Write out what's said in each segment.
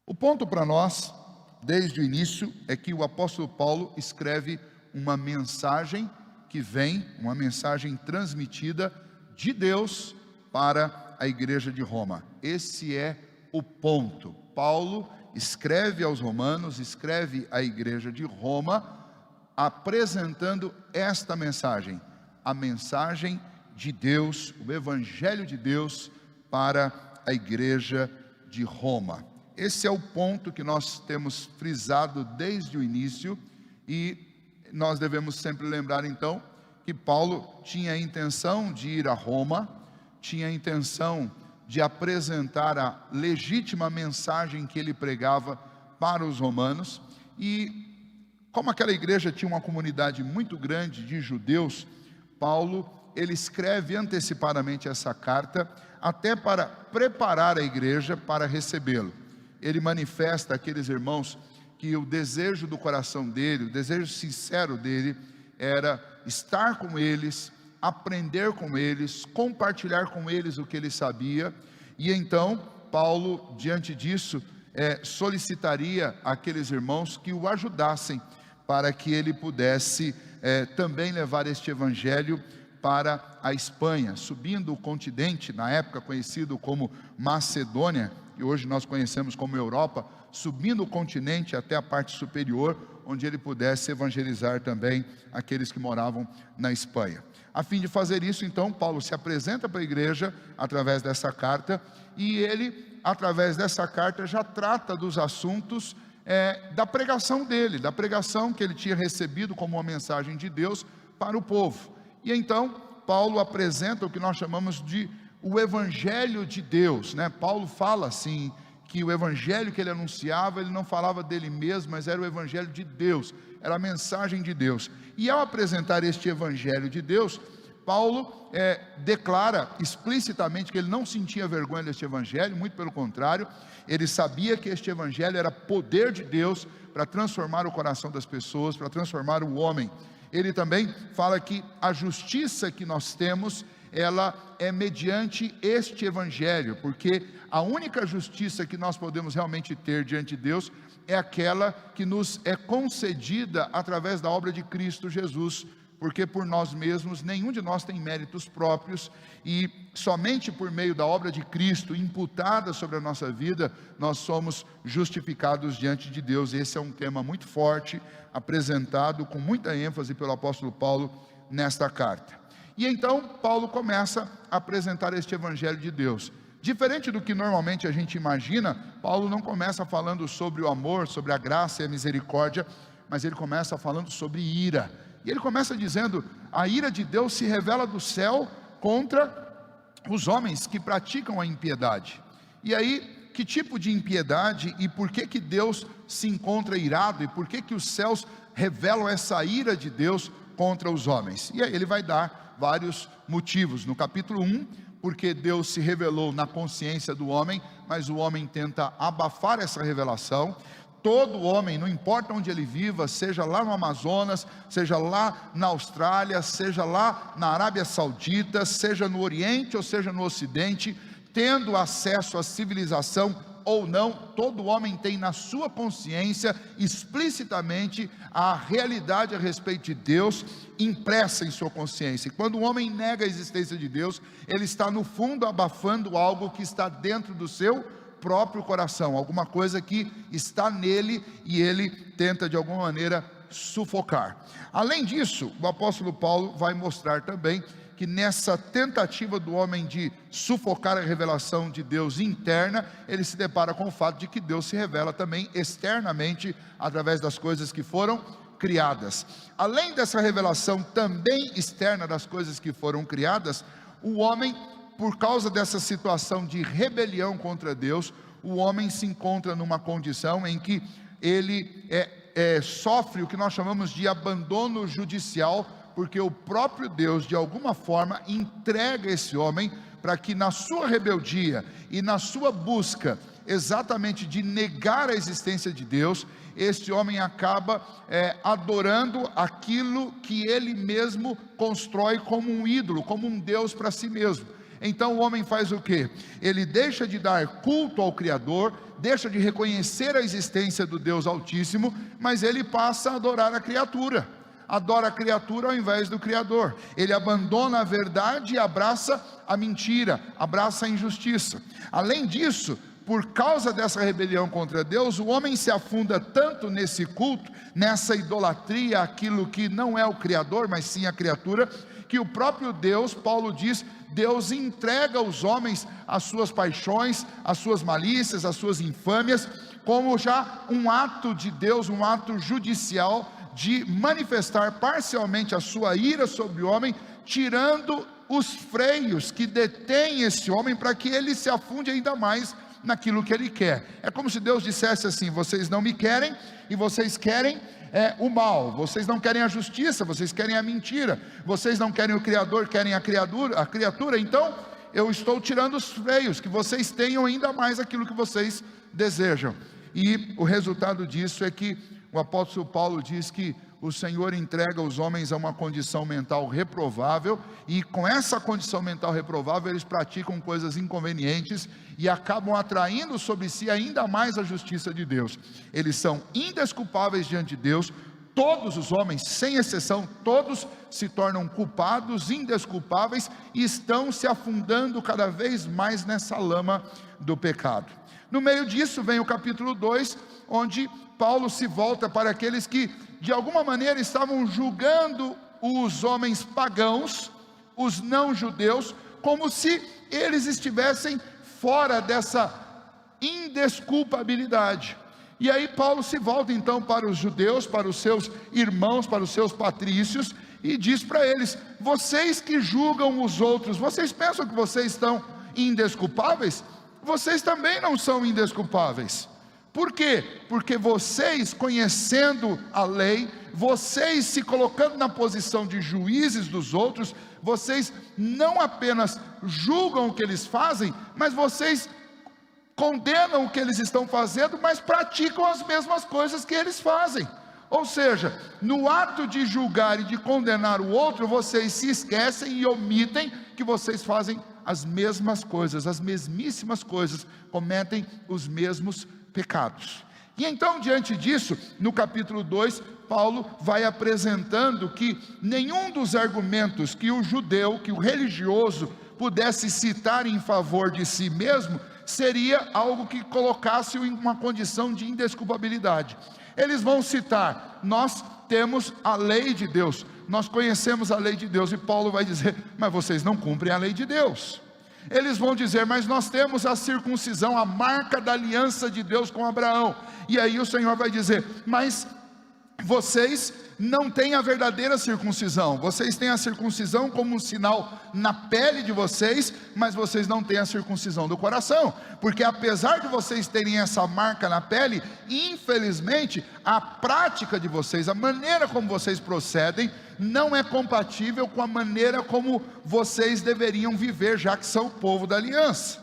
O ponto para nós, desde o início, é que o apóstolo Paulo escreve uma mensagem que vem, uma mensagem transmitida de Deus para a igreja de Roma. Esse é o ponto. Paulo escreve aos romanos, escreve à igreja de Roma, apresentando esta mensagem, a mensagem de Deus, o evangelho de Deus para a igreja de Roma. Esse é o ponto que nós temos frisado desde o início, e nós devemos sempre lembrar então que Paulo tinha a intenção de ir a Roma, tinha a intenção de apresentar a legítima mensagem que ele pregava para os romanos. E como aquela igreja tinha uma comunidade muito grande de judeus, Paulo, ele escreve antecipadamente essa carta, até para preparar a igreja para recebê-lo. Ele manifesta àqueles irmãos que o desejo do coração dele, o desejo sincero dele, era estar com eles, aprender com eles, compartilhar com eles o que ele sabia. E então Paulo, diante disso, solicitaria àqueles irmãos que o ajudassem, para que ele pudesse também levar este evangelho para a Espanha, subindo o continente, na época conhecido como Macedônia, que hoje nós conhecemos como Europa, subindo o continente até a parte superior, onde ele pudesse evangelizar também aqueles que moravam na Espanha. A fim de fazer isso, então, Paulo se apresenta para a igreja através dessa carta, e ele, através dessa carta, já trata dos assuntos da pregação dele, da pregação que ele tinha recebido como uma mensagem de Deus para o povo. E então, Paulo apresenta o que nós chamamos de o evangelho de Deus, né? Paulo fala assim, que o evangelho que ele anunciava, ele não falava dele mesmo, mas era o evangelho de Deus, era a mensagem de Deus. E ao apresentar este evangelho de Deus, Paulo declara explicitamente que ele não sentia vergonha deste evangelho, muito pelo contrário, ele sabia que este evangelho era poder de Deus para transformar o coração das pessoas, para transformar o homem. Ele também fala que a justiça que nós temos, ela é mediante este evangelho, porque a única justiça que nós podemos realmente ter diante de Deus é aquela que nos é concedida através da obra de Cristo Jesus, porque por nós mesmos, nenhum de nós tem méritos próprios, e somente por meio da obra de Cristo imputada sobre a nossa vida, nós somos justificados diante de Deus. Esse é um tema muito forte, apresentado com muita ênfase pelo apóstolo Paulo nesta carta. E então Paulo começa a apresentar este evangelho de Deus. Diferente do que normalmente a gente imagina, Paulo não começa falando sobre o amor, sobre a graça e a misericórdia, mas ele começa falando sobre ira. E ele começa dizendo: a ira de Deus se revela do céu contra os homens que praticam a impiedade. E aí, que tipo de impiedade, e por que Deus se encontra irado, e por que os céus revelam essa ira de Deus contra os homens? E aí ele vai dar vários motivos. No capítulo 1, porque Deus se revelou na consciência do homem, mas o homem tenta abafar essa revelação. Todo homem, não importa onde ele viva, seja lá no Amazonas, seja lá na Austrália, seja lá na Arábia Saudita, seja no Oriente ou seja no Ocidente, tendo acesso à civilização ou não, todo homem tem na sua consciência explicitamente a realidade a respeito de Deus impressa em sua consciência. E quando o homem nega a existência de Deus, ele está no fundo abafando algo que está dentro do seu próprio coração, alguma coisa que está nele e ele tenta de alguma maneira sufocar. Além disso, o apóstolo Paulo vai mostrar também que nessa tentativa do homem de sufocar a revelação de Deus interna, ele se depara com o fato de que Deus se revela também externamente através das coisas que foram criadas. Além dessa revelação também externa das coisas que foram criadas, o homem, por causa dessa situação de rebelião contra Deus, o homem se encontra numa condição em que ele sofre o que nós chamamos de abandono judicial, porque o próprio Deus de alguma forma entrega esse homem para que na sua rebeldia e na sua busca exatamente de negar a existência de Deus, este homem acaba adorando aquilo que ele mesmo constrói como um ídolo, como um Deus para si mesmo. então o homem faz o quê? Ele deixa de dar culto ao Criador, deixa de reconhecer a existência do Deus Altíssimo, mas ele passa a adorar a criatura. Adora a criatura ao invés do Criador. Ele abandona a verdade e abraça a mentira, abraça a injustiça. Além disso, por causa dessa rebelião contra Deus, o homem se afunda tanto nesse culto, nessa idolatria, aquilo que não é o Criador, mas sim a criatura, que o próprio Deus, Paulo diz, Deus entrega os homens às suas paixões, às suas malícias, às suas infâmias, como já um ato de Deus, um ato judicial, de manifestar parcialmente a sua ira sobre o homem, tirando os freios que detêm esse homem, para que ele se afunde ainda mais naquilo que ele quer. É como se Deus dissesse assim: vocês não me querem, e vocês querem o mal, vocês não querem a justiça, vocês querem a mentira, vocês não querem o Criador, querem a criatura, então eu estou tirando os freios, que vocês tenham ainda mais aquilo que vocês desejam. E o resultado disso é que o apóstolo Paulo diz que o Senhor entrega os homens a uma condição mental reprovável, e com essa condição mental reprovável eles praticam coisas inconvenientes e acabam atraindo sobre si ainda mais a justiça de Deus. Eles são indesculpáveis diante de Deus. Todos os homens, sem exceção, todos se tornam culpados, indesculpáveis, e estão se afundando cada vez mais nessa lama do pecado. No meio disso vem o capítulo 2, onde Paulo se volta para aqueles que de alguma maneira estavam julgando os homens pagãos, os não judeus, como se eles estivessem fora dessa indesculpabilidade. E aí Paulo se volta então para os judeus, para os seus irmãos, para os seus patrícios, e diz para eles: vocês que julgam os outros, vocês pensam que vocês estão indesculpáveis? Vocês também não são indesculpáveis. Por quê? Porque vocês, conhecendo a lei, vocês se colocando na posição de juízes dos outros, vocês não apenas julgam o que eles fazem, mas vocês condenam o que eles estão fazendo, mas praticam as mesmas coisas que eles fazem. Ou seja, no ato de julgar e de condenar o outro, vocês se esquecem e omitem que vocês fazem as mesmas coisas, as mesmíssimas coisas, cometem os mesmos pecados. E então, diante disso, no capítulo 2, Paulo vai apresentando que nenhum dos argumentos que o judeu, que o religioso pudesse citar em favor de si mesmo, seria algo que colocasse-o em uma condição de indesculpabilidade. Eles vão citar: nós temos a lei de Deus, nós conhecemos a lei de Deus, e Paulo vai dizer: mas vocês não cumprem a lei de Deus. Eles vão dizer: mas nós temos a circuncisão, a marca da aliança de Deus com Abraão. E aí o Senhor vai dizer: mas vocês não têm a verdadeira circuncisão, vocês têm a circuncisão como um sinal na pele de vocês, mas vocês não têm a circuncisão do coração, porque apesar de vocês terem essa marca na pele, infelizmente a prática de vocês, a maneira como vocês procedem, não é compatível com a maneira como vocês deveriam viver, já que são o povo da aliança.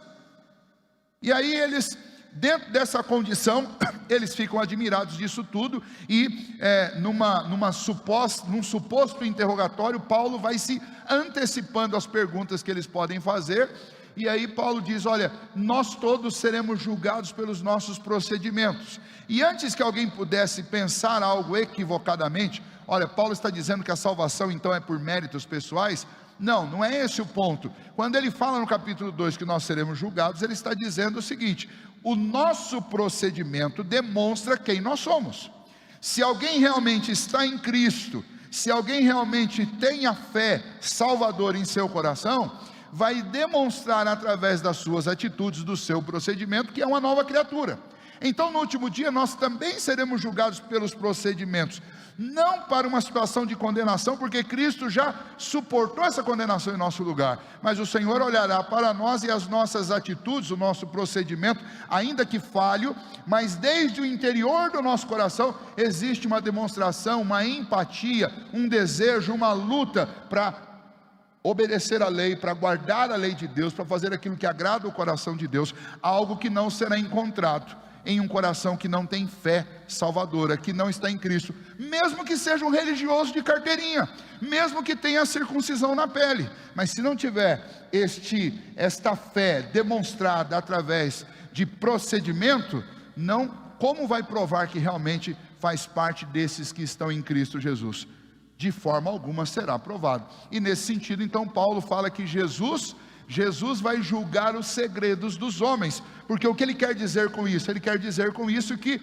E aí eles, dentro dessa condição, eles ficam admirados disso tudo, e num suposto interrogatório, Paulo vai se antecipando às perguntas que eles podem fazer. E aí Paulo diz: olha, nós todos seremos julgados pelos nossos procedimentos. E antes que alguém pudesse pensar algo equivocadamente: olha, Paulo está dizendo que a salvação então é por méritos pessoais. Não, não é esse o ponto. Quando ele fala no capítulo 2 que nós seremos julgados, ele está dizendo o seguinte: o nosso procedimento demonstra quem nós somos. Se alguém realmente está em Cristo, se alguém realmente tem a fé salvadora em seu coração, vai demonstrar através das suas atitudes, do seu procedimento, que é uma nova criatura. Então no último dia nós também seremos julgados pelos procedimentos, não para uma situação de condenação, porque Cristo já suportou essa condenação em nosso lugar, mas o Senhor olhará para nós e as nossas atitudes, o nosso procedimento, ainda que falho, mas desde o interior do nosso coração existe uma demonstração, uma empatia, um desejo, uma luta para obedecer a lei, para guardar a lei de Deus, para fazer aquilo que agrada o coração de Deus, algo que não será encontrado em um coração que não tem fé salvadora, que não está em Cristo, mesmo que seja um religioso de carteirinha, mesmo que tenha a circuncisão na pele, mas se não tiver esta fé demonstrada através de procedimento, como vai provar que realmente faz parte desses que estão em Cristo Jesus? De forma alguma será provado. E nesse sentido, então, Paulo fala que Jesus vai julgar os segredos dos homens, porque o que ele quer dizer com isso? Ele quer dizer com isso que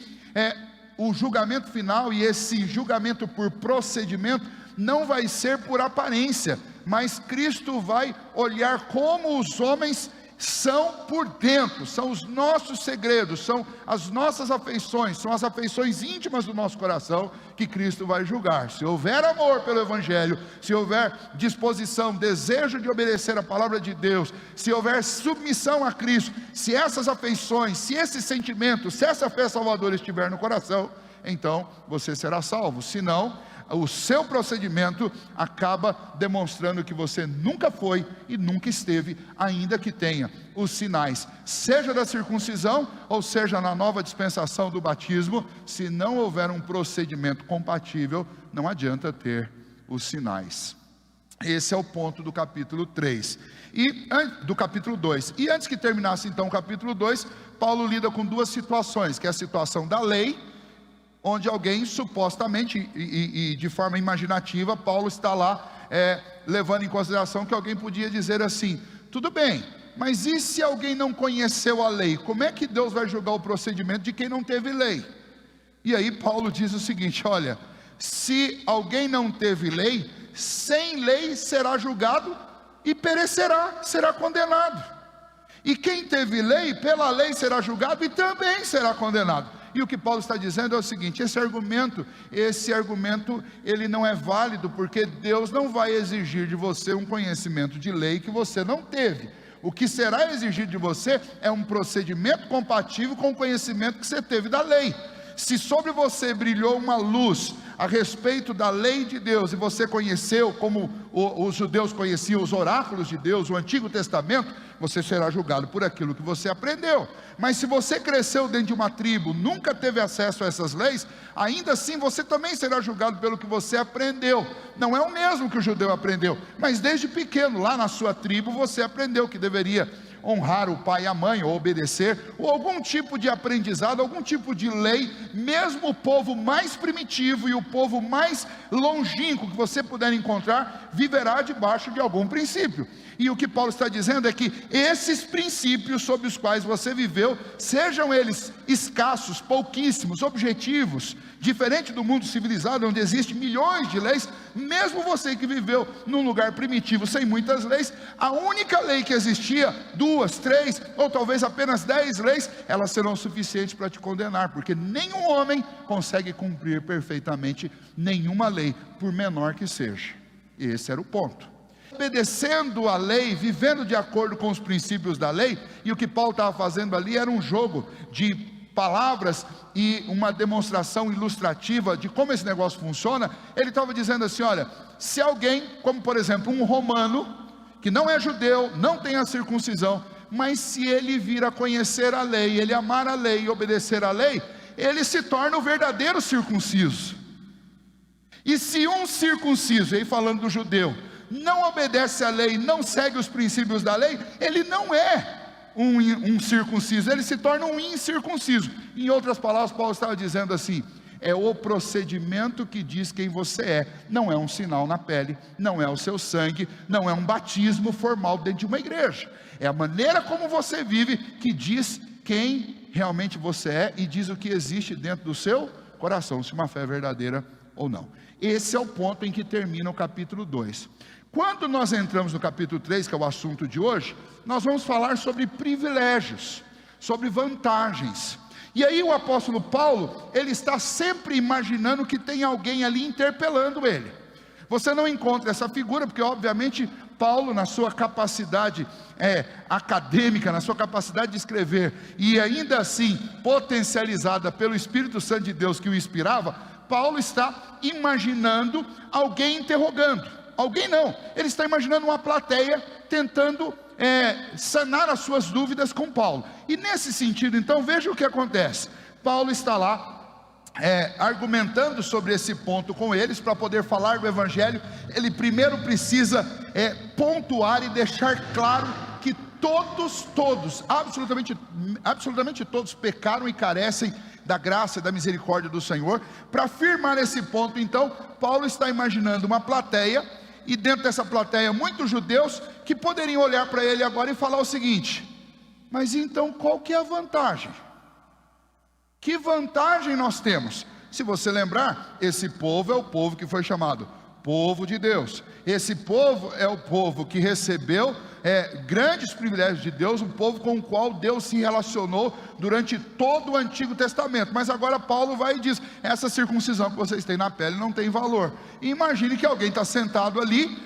o julgamento final, e esse julgamento por procedimento, não vai ser por aparência, mas Cristo vai olhar como os homens são por dentro, são os nossos segredos, são as nossas afeições, são as afeições íntimas do nosso coração que Cristo vai julgar. Se houver amor pelo Evangelho, se houver disposição, desejo de obedecer a palavra de Deus, se houver submissão a Cristo, se essas afeições, se esse sentimento, se essa fé salvadora estiver no coração, então você será salvo. Senão, o seu procedimento acaba demonstrando que você nunca foi e nunca esteve, ainda que tenha os sinais, seja da circuncisão, ou seja na nova dispensação do batismo. Se não houver um procedimento compatível, não adianta ter os sinais. Esse é o ponto do capítulo 3, do capítulo 2, e antes que terminasse então o capítulo 2, Paulo lida com duas situações, que é a situação da lei, onde alguém supostamente, e de forma imaginativa, Paulo está lá levando em consideração que alguém podia dizer assim: tudo bem, mas e se alguém não conheceu a lei? Como é que Deus vai julgar o procedimento de quem não teve lei? E aí Paulo diz o seguinte: olha, se alguém não teve lei, sem lei será julgado e perecerá, será condenado. E quem teve lei, pela lei será julgado e também será condenado. E o que Paulo está dizendo é o seguinte: esse argumento ele não é válido, porque Deus não vai exigir de você um conhecimento de lei que você não teve. O que será exigido de você é um procedimento compatível com o conhecimento que você teve da lei. Se sobre você brilhou uma luz a respeito da lei de Deus, e você conheceu, como os judeus conheciam os oráculos de Deus, o Antigo Testamento, você será julgado por aquilo que você aprendeu. Mas se você cresceu dentro de uma tribo, nunca teve acesso a essas leis, ainda assim você também será julgado pelo que você aprendeu. Não é o mesmo que o judeu aprendeu, mas desde pequeno, lá na sua tribo, você aprendeu que deveria honrar o pai e a mãe, ou obedecer, ou algum tipo de aprendizado, algum tipo de lei. Mesmo o povo mais primitivo e o povo mais longínquo que você puder encontrar, viverá debaixo de algum princípio. E o que Paulo está dizendo é que esses princípios sobre os quais você viveu, sejam eles escassos, pouquíssimos, objetivos, diferente do mundo civilizado, onde existem milhões de leis, mesmo você que viveu num lugar primitivo, sem muitas leis, a única lei que existia, 2, 3, ou talvez apenas 10 leis, elas serão suficientes para te condenar, porque nenhum homem consegue cumprir perfeitamente nenhuma lei, por menor que seja. Esse era o ponto. Obedecendo a lei, vivendo de acordo com os princípios da lei, e o que Paulo estava fazendo ali era um jogo de palavras e uma demonstração ilustrativa de como esse negócio funciona. Ele estava dizendo assim: olha, se alguém, como por exemplo um romano, que não é judeu, não tem a circuncisão, mas se ele vir a conhecer a lei, ele amar a lei e obedecer a lei, ele se torna o verdadeiro circunciso. E se um circunciso, aí falando do judeu, não obedece à lei, não segue os princípios da lei, ele não é um circunciso, ele se torna um incircunciso. Em outras palavras, Paulo estava dizendo assim: é o procedimento que diz quem você é, não é um sinal na pele, não é o seu sangue, não é um batismo formal dentro de uma igreja, é a maneira como você vive que diz quem realmente você é, e diz o que existe dentro do seu coração, se uma fé é verdadeira ou não. Esse é o ponto em que termina o capítulo 2. Quando nós entramos no capítulo 3, que é o assunto de hoje, nós vamos falar sobre privilégios, sobre vantagens. E aí o apóstolo Paulo, ele está sempre imaginando que tem alguém ali interpelando ele. Você não encontra essa figura, porque obviamente Paulo, na sua capacidade acadêmica, na sua capacidade de escrever, e ainda assim potencializada pelo Espírito Santo de Deus que o inspirava, Paulo está imaginando alguém interrogando. Alguém não, ele está imaginando uma plateia tentando sanar as suas dúvidas com Paulo. E nesse sentido, então, veja o que acontece. Paulo está lá argumentando sobre esse ponto com eles. Para poder falar do Evangelho, ele primeiro precisa pontuar e deixar claro que todos, absolutamente todos pecaram e carecem da graça e da misericórdia do Senhor. Para afirmar esse ponto, então, Paulo está imaginando uma plateia, e dentro dessa plateia muitos judeus que poderiam olhar para ele agora e falar o seguinte: mas então qual que é a vantagem? Que vantagem nós temos? Se você lembrar, esse povo é o povo que foi chamado povo de Deus. Esse povo é o povo que recebeu grandes privilégios de Deus, um povo com o qual Deus se relacionou durante todo o Antigo Testamento. Mas agora Paulo vai e diz: essa circuncisão que vocês têm na pele não tem valor. E imagine que alguém está sentado ali,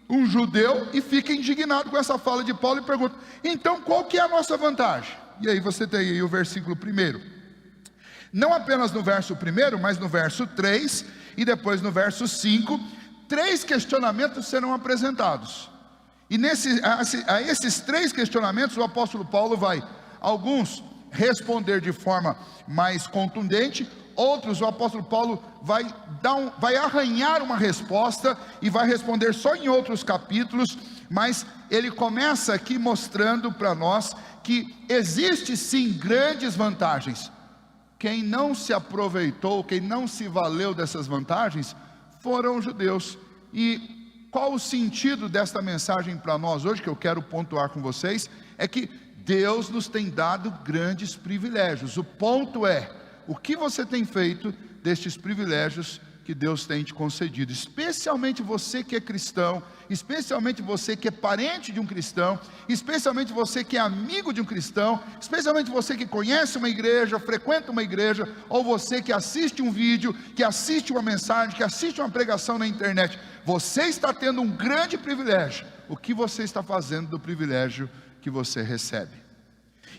um judeu, e fica indignado com essa fala de Paulo e pergunta: então qual que é a nossa vantagem? E aí você tem aí o versículo 1. Não apenas no verso 1, mas no verso 3 e depois no verso 5, 3 questionamentos serão apresentados. E a esses 3 questionamentos o apóstolo Paulo vai, alguns responder de forma mais contundente, outros o apóstolo Paulo vai arranhar uma resposta e vai responder só em outros capítulos. Mas ele começa aqui mostrando para nós que existe sim grandes vantagens. Quem não se aproveitou, quem não se valeu dessas vantagens, foram os judeus. E qual o sentido desta mensagem para nós hoje, que eu quero pontuar com vocês, é que Deus nos tem dado grandes privilégios. O ponto é, o que você tem feito destes privilégios que Deus tem te concedido? Especialmente você que é cristão, especialmente você que é parente de um cristão, especialmente você que é amigo de um cristão, especialmente você que conhece uma igreja, frequenta uma igreja, ou você que assiste um vídeo, que assiste uma mensagem, que assiste uma pregação na internet. Você está tendo um grande privilégio. O que você está fazendo do privilégio que você recebe?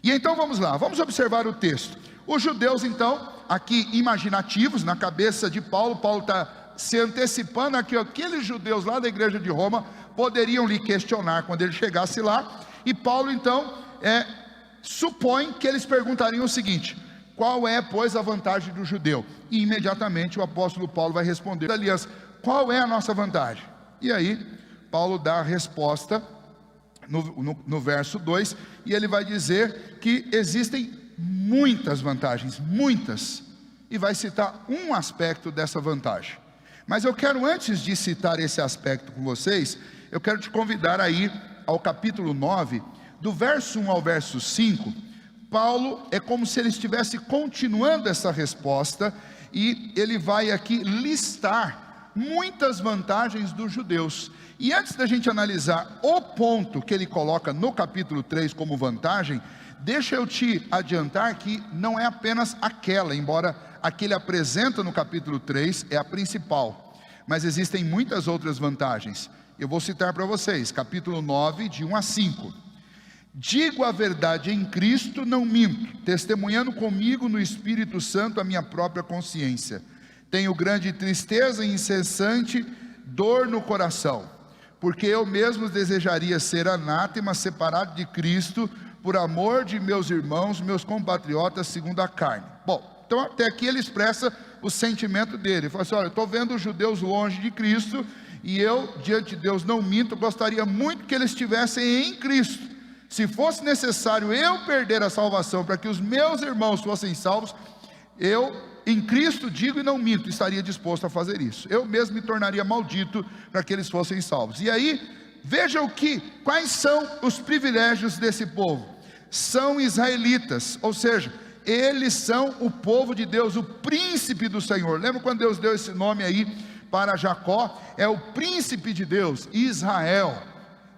E então vamos lá, vamos observar o texto. Os judeus então, aqui imaginativos, na cabeça de Paulo está se antecipando a que aqueles judeus lá da igreja de Roma poderiam lhe questionar quando ele chegasse lá. E Paulo então supõe que eles perguntariam o seguinte: qual é, pois, a vantagem do judeu? E imediatamente o apóstolo Paulo vai responder: aliás, qual é a nossa vantagem? E aí Paulo dá a resposta no verso 2, e ele vai dizer que existem muitas vantagens, muitas, e vai citar um aspecto dessa vantagem. Mas eu quero, antes de citar esse aspecto com vocês, eu quero te convidar aí ao capítulo 9, do verso 1 ao verso 5. Paulo é como se ele estivesse continuando essa resposta, e ele vai aqui listar muitas vantagens dos judeus. E antes da gente analisar o ponto que ele coloca no capítulo 3 como vantagem, deixa eu te adiantar que não é apenas aquela, embora a que ele apresenta no capítulo 3 é a principal, mas existem muitas outras vantagens. Eu vou citar para vocês, capítulo 9, de 1 a 5. Digo a verdade em Cristo, não minto, testemunhando comigo no Espírito Santo a minha própria consciência. Tenho grande tristeza e incessante dor no coração, porque eu mesmo desejaria ser anátema, separado de Cristo, por amor de meus irmãos, meus compatriotas segundo a carne. Bom, então até aqui ele expressa o sentimento dele. Ele fala assim: olha, eu estou vendo os judeus longe de Cristo, e eu, diante de Deus, não minto, gostaria muito que eles estivessem em Cristo. Se fosse necessário eu perder a salvação para que os meus irmãos fossem salvos, eu, em Cristo, digo e não minto, estaria disposto a fazer isso. Eu mesmo me tornaria maldito para que eles fossem salvos. E aí, veja quais são os privilégios desse povo. São israelitas, ou seja, eles são o povo de Deus, o príncipe do Senhor. Lembra quando Deus deu esse nome aí para Jacó? É o príncipe de Deus, Israel.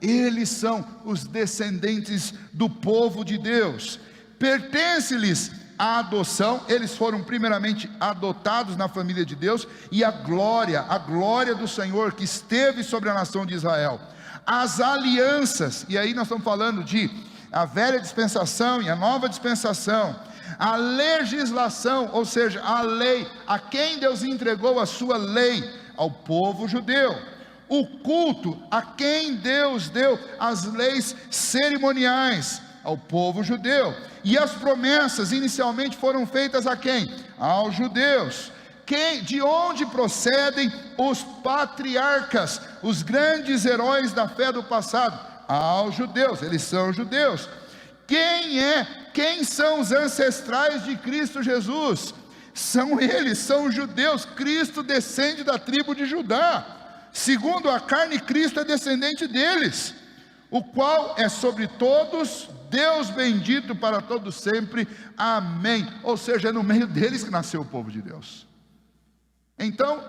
Eles são os descendentes do povo de Deus. Pertence-lhes a adoção, eles foram primeiramente adotados na família de Deus, e a glória do Senhor que esteve sobre a nação de Israel. As alianças, e aí nós estamos falando de a velha dispensação e a nova dispensação. A legislação, ou seja, a lei, a quem Deus entregou a sua lei? Ao povo judeu. o culto a quem Deus deu as leis cerimoniais, ao povo judeu. E as promessas inicialmente foram feitas a quem? Aos judeus. De onde procedem os patriarcas, os grandes heróis da fé do passado? Aos judeus, eles são judeus. Quem são os ancestrais de Cristo Jesus? São eles, são judeus. Cristo descende da tribo de Judá. Segundo a carne, Cristo é descendente deles, o qual é sobre todos, Deus bendito para todos sempre, amém. Ou seja, é no meio deles que nasceu o povo de Deus. Então,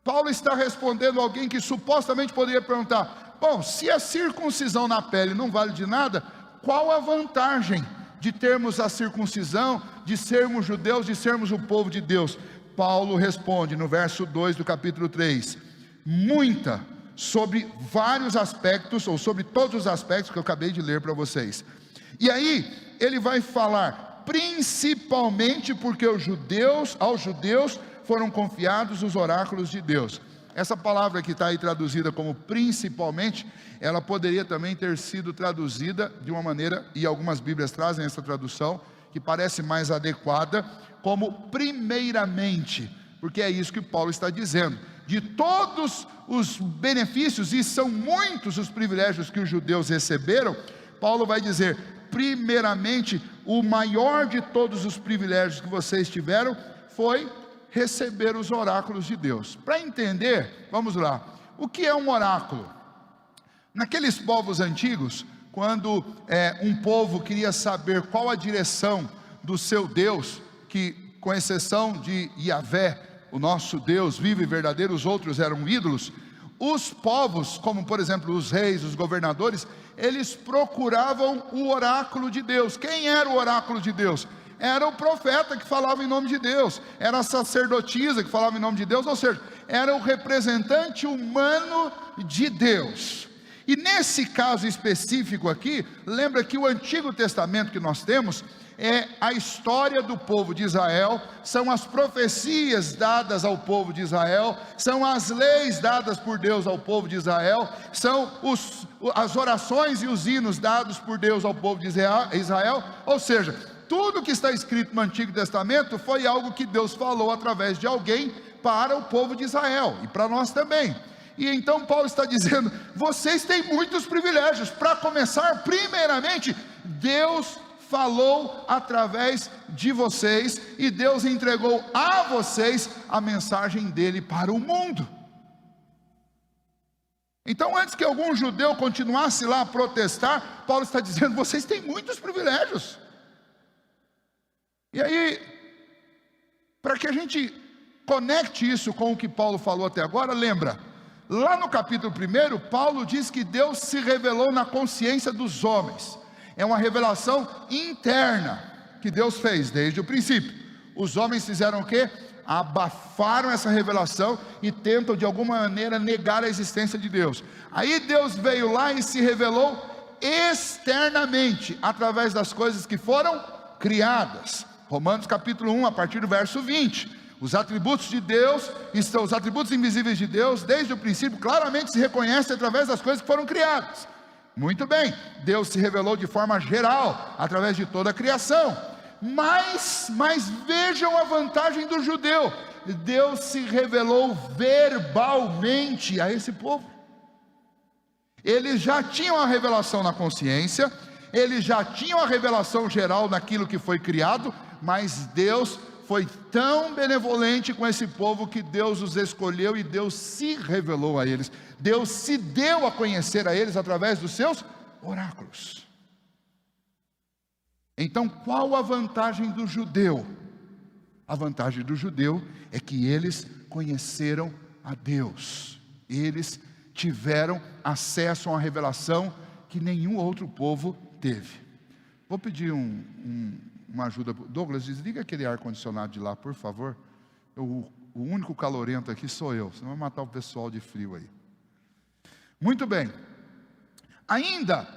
Paulo está respondendo a alguém que supostamente poderia perguntar: bom, se a circuncisão na pele não vale de nada, qual a vantagem de termos a circuncisão, de sermos judeus, de sermos o povo de Deus? Paulo responde no verso 2 do capítulo 3, muita, sobre vários aspectos, ou sobre todos os aspectos que eu acabei de ler para vocês. E aí, ele vai falar, principalmente porque aos judeus foram confiados os oráculos de Deus. Essa palavra que está aí traduzida como principalmente, ela poderia também ter sido traduzida de uma maneira, e algumas bíblias trazem essa tradução, que parece mais adequada, como primeiramente, porque é isso que Paulo está dizendo. De todos os benefícios, e são muitos os privilégios que os judeus receberam, Paulo vai dizer, primeiramente, o maior de todos os privilégios que vocês tiveram, foi receber os oráculos de Deus. Para entender, vamos lá, o que é um oráculo? Naqueles povos antigos, quando um povo queria saber qual a direção do seu Deus, que com exceção de Yahvé, o nosso Deus vivo e verdadeiro, os outros eram ídolos, os povos, como por exemplo os reis, os governadores, eles procuravam o oráculo de Deus. Quem era o oráculo de Deus? Era o profeta que falava em nome de Deus, era a sacerdotisa que falava em nome de Deus, ou seja, era o representante humano de Deus. E nesse caso específico aqui, lembra que o Antigo Testamento que nós temos é a história do povo de Israel, são as profecias dadas ao povo de Israel, são as leis dadas por Deus ao povo de Israel, são as orações e os hinos dados por Deus ao povo de Israel, ou seja, tudo que está escrito no Antigo Testamento foi algo que Deus falou através de alguém para o povo de Israel, e para nós também. E então Paulo está dizendo, vocês têm muitos privilégios. Para começar, primeiramente, Deus falou através de vocês, e Deus entregou a vocês a mensagem dele para o mundo. Então, antes que algum judeu continuasse lá a protestar, Paulo está dizendo, vocês têm muitos privilégios. E aí, para que a gente conecte isso com o que Paulo falou até agora, lembra, lá no capítulo 1, Paulo diz que Deus se revelou na consciência dos homens. É uma revelação interna que Deus fez desde o princípio. Os homens fizeram o quê? Abafaram essa revelação e tentam de alguma maneira negar a existência de Deus. Aí Deus veio lá e se revelou externamente, através das coisas que foram criadas. Romanos capítulo 1, a partir do verso 20. Os atributos de Deus, os atributos invisíveis de Deus, desde o princípio, claramente se reconhecem através das coisas que foram criadas. Muito bem, Deus se revelou de forma geral, através de toda a criação. Mas vejam a vantagem do judeu. Deus se revelou verbalmente a esse povo. Eles já tinham a revelação na consciência, eles já tinham a revelação geral naquilo que foi criado, mas Deus foi tão benevolente com esse povo que Deus os escolheu e Deus se revelou a eles. Deus se deu a conhecer a eles através dos seus oráculos. Então, qual a vantagem do judeu? A vantagem do judeu é que eles conheceram a Deus. Eles tiveram acesso a uma revelação que nenhum outro povo teve. Vou pedir uma ajuda. Douglas, desliga aquele ar-condicionado de lá, por favor. O único calorento aqui sou eu, senão vai matar o pessoal de frio aí. Muito bem. Ainda,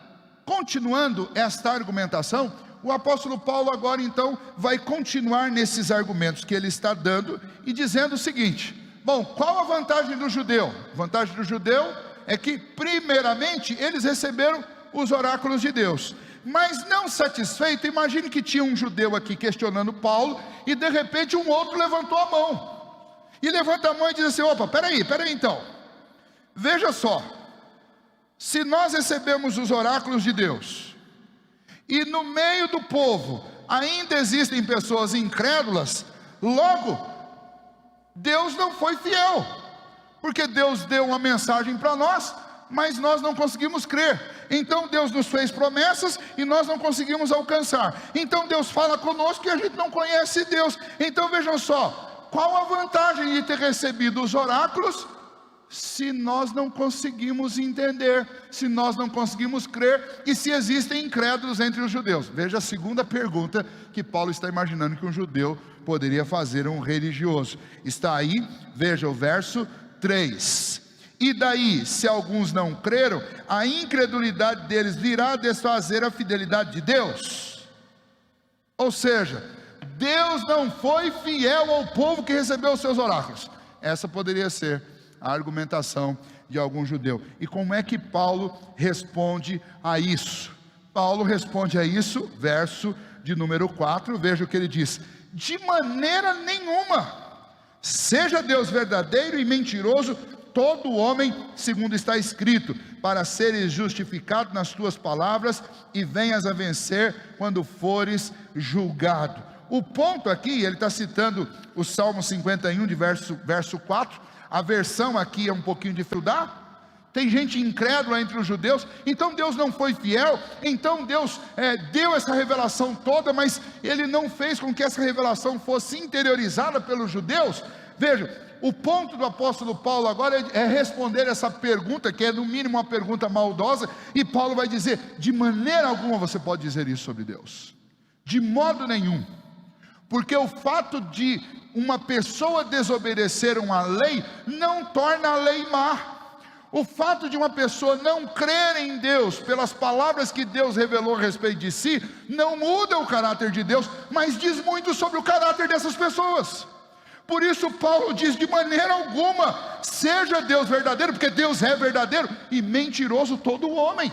continuando esta argumentação, o apóstolo Paulo agora então vai continuar nesses argumentos que ele está dando e dizendo o seguinte, Bom, qual a vantagem do judeu? A vantagem do judeu é que, primeiramente, eles receberam os oráculos de Deus. Mas não satisfeito, imagine que tinha um judeu aqui questionando Paulo, e de repente um outro levantou a mão. E levanta a mão e diz assim: opa, peraí então. Veja só, se nós recebemos os oráculos de Deus, e no meio do povo ainda existem pessoas incrédulas, logo, Deus não foi fiel, porque Deus deu uma mensagem para nós, mas nós não conseguimos crer. Então Deus nos fez promessas e nós não conseguimos alcançar. Então Deus fala conosco e a gente não conhece Deus. Então vejam só, qual a vantagem de ter recebido os oráculos, se nós não conseguimos entender, se nós não conseguimos crer, e se existem incrédulos entre os judeus? Veja a segunda pergunta que Paulo está imaginando que um judeu poderia fazer a um religioso. Está aí, veja o verso 3. E daí, se alguns não creram, a incredulidade deles virá a desfazer a fidelidade de Deus? Ou seja, Deus não foi fiel ao povo que recebeu os seus oráculos. Essa poderia ser a argumentação de algum judeu. E como é que Paulo responde a isso? Paulo responde a isso, verso de número 4, veja o que ele diz: de maneira nenhuma, seja Deus verdadeiro e mentiroso todo homem, segundo está escrito, para seres justificado nas tuas palavras e venhas a vencer quando fores julgado. O ponto aqui, ele está citando o Salmo 51 de verso 4, a versão aqui é um pouquinho de dificuldade. Tem gente incrédula entre os judeus, então Deus não foi fiel, então Deus deu essa revelação toda, mas Ele não fez com que essa revelação fosse interiorizada pelos judeus. Veja, o ponto do apóstolo Paulo agora é responder essa pergunta, que é no mínimo uma pergunta maldosa, e Paulo vai dizer: de maneira alguma você pode dizer isso sobre Deus, de modo nenhum, porque o fato de uma pessoa desobedecer uma lei, não torna a lei má. O fato de uma pessoa não crer em Deus, pelas palavras que Deus revelou a respeito de si, não muda o caráter de Deus, mas diz muito sobre o caráter dessas pessoas. Por isso Paulo diz: de maneira alguma, seja Deus verdadeiro, porque Deus é verdadeiro, e mentiroso todo homem.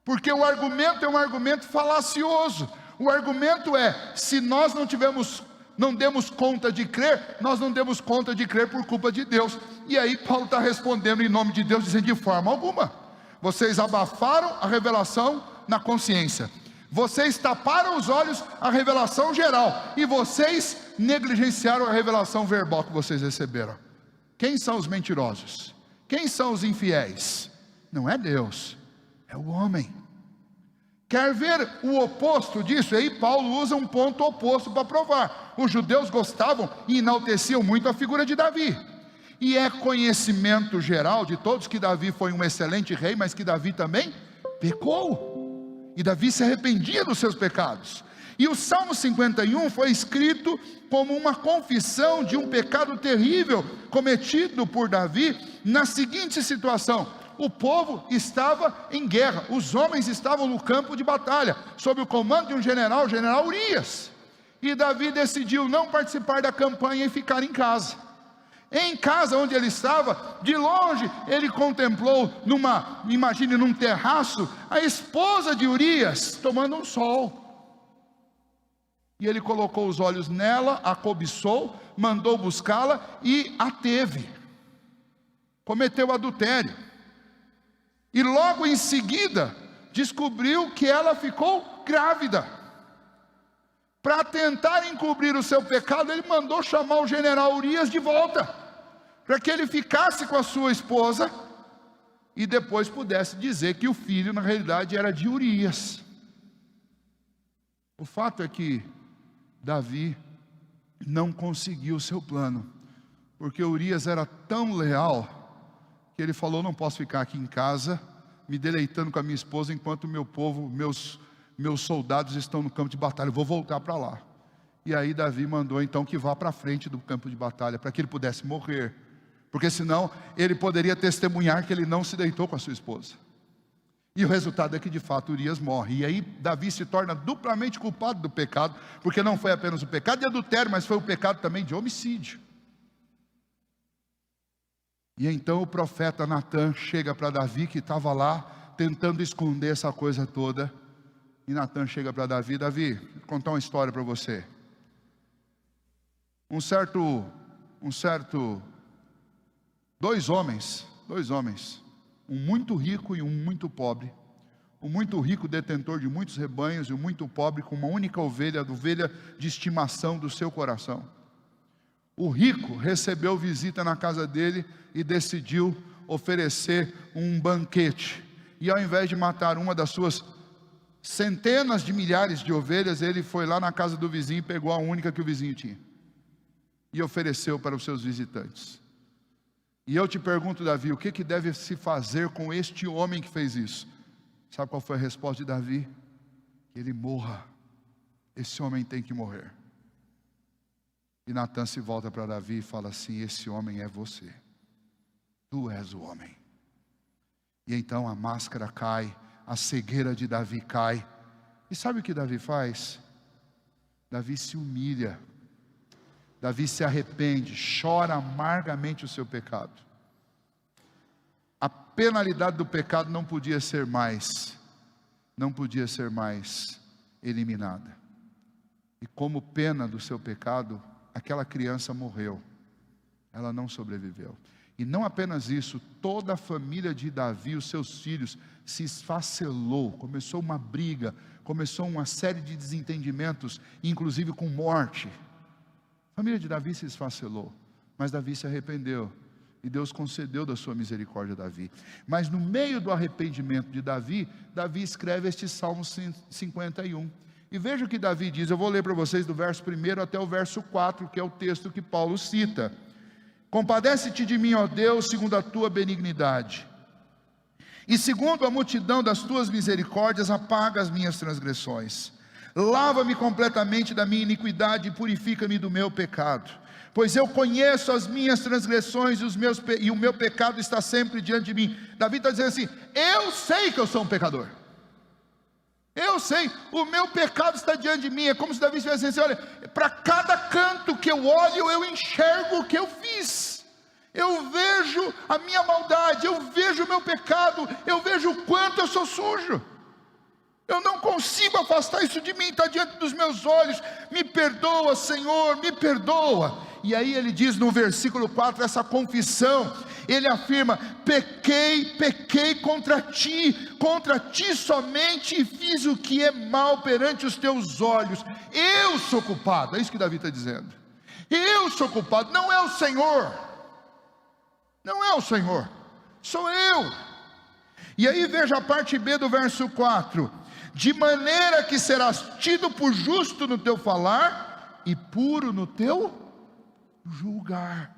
Porque o argumento é um argumento falacioso. O argumento é: se nós não demos conta de crer, nós não demos conta de crer por culpa de Deus. E aí Paulo está respondendo em nome de Deus, dizendo: de forma alguma. Vocês abafaram a revelação na consciência, vocês taparam os olhos à revelação geral, e vocês negligenciaram a revelação verbal que vocês receberam. Quem são os mentirosos? Quem são os infiéis? Não é Deus, é o homem. Quer ver o oposto disso? Aí Paulo usa um ponto oposto para provar. Os judeus gostavam e enalteciam muito a figura de Davi, e é conhecimento geral de todos que Davi foi um excelente rei, mas que Davi também pecou, e Davi se arrependia dos seus pecados. E o Salmo 51 foi escrito como uma confissão de um pecado terrível cometido por Davi na seguinte situação: o povo estava em guerra, os homens estavam no campo de batalha, sob o comando de um general, o general Urias, e Davi decidiu não participar da campanha e ficar em casa. Em casa onde ele estava, de longe ele contemplou, imagine num terraço, a esposa de Urias tomando um sol. E ele colocou os olhos nela, a cobiçou, mandou buscá-la e a teve. Cometeu adultério. E logo em seguida, descobriu que ela ficou grávida. Para tentar encobrir o seu pecado, ele mandou chamar o general Urias de volta, para que ele ficasse com a sua esposa, e depois pudesse dizer que o filho na realidade era de Urias. O fato é que Davi não conseguiu o seu plano, porque Urias era tão leal, que ele falou: não posso ficar aqui em casa, me deleitando com a minha esposa, enquanto o meu povo, meus soldados estão no campo de batalha, eu vou voltar para lá. E aí Davi mandou então que vá para frente do campo de batalha, para que ele pudesse morrer, porque senão ele poderia testemunhar que ele não se deitou com a sua esposa. E o resultado é que de fato Urias morre. E aí Davi se torna duplamente culpado do pecado, porque não foi apenas o pecado de adultério, mas foi o pecado também de homicídio. E então o profeta Natan chega para Davi, que estava lá tentando esconder essa coisa toda. E Natan chega para Davi: Davi, vou contar uma história para você. Dois homens, um muito rico e um muito pobre. O muito rico, detentor de muitos rebanhos, e o muito pobre com uma única ovelha de estimação do seu coração. O rico recebeu visita na casa dele e decidiu oferecer um banquete. E ao invés de matar uma das suas centenas de milhares de ovelhas, ele foi lá na casa do vizinho e pegou a única que o vizinho tinha e ofereceu para os seus visitantes. E eu te pergunto, Davi, o que deve se fazer com este homem que fez isso? Sabe qual foi a resposta de Davi? Que ele morra. Esse homem tem que morrer. E Natan se volta para Davi e fala assim: esse homem é você. Tu és o homem. E então a máscara cai, a cegueira de Davi cai. E sabe o que Davi faz? Davi se humilha. Davi se arrepende, chora amargamente o seu pecado. A penalidade do pecado não podia ser mais eliminada. E como pena do seu pecado, aquela criança morreu. Ela não sobreviveu. E não apenas isso, toda a família de Davi, os seus filhos, se esfacelou. Começou uma briga, começou uma série de desentendimentos, inclusive com morte. A família de Davi se esfacelou, mas Davi se arrependeu. E Deus concedeu da sua misericórdia a Davi. Mas no meio do arrependimento de Davi, Davi escreve este Salmo 51. E veja o que Davi diz. Eu vou ler para vocês do verso 1 até o verso 4, que é o texto que Paulo cita. Compadece-te de mim, ó Deus, segundo a tua benignidade, e segundo a multidão das tuas misericórdias, apaga as minhas transgressões. Lava-me completamente da minha iniquidade e purifica-me do meu pecado. Pois eu conheço as minhas transgressões e o meu pecado está sempre diante de mim. Davi está dizendo assim: eu sei que eu sou um pecador. Eu sei, o meu pecado está diante de mim. É como se Davi estivesse assim: olha, para cada canto que eu olho, eu enxergo o que eu fiz. Eu vejo a minha maldade, eu vejo o meu pecado, eu vejo o quanto eu sou sujo. Eu não consigo afastar isso de mim, está diante dos meus olhos. Me perdoa, Senhor, me perdoa. E aí ele diz no versículo 4, essa confissão, ele afirma: pequei contra ti somente, e fiz o que é mal perante os teus olhos. Eu sou culpado, é isso que Davi está dizendo. Eu sou culpado, não é o Senhor. Não é o Senhor, sou eu. E aí veja a parte B do verso 4: de maneira que serás tido por justo no teu falar e puro no teu julgar.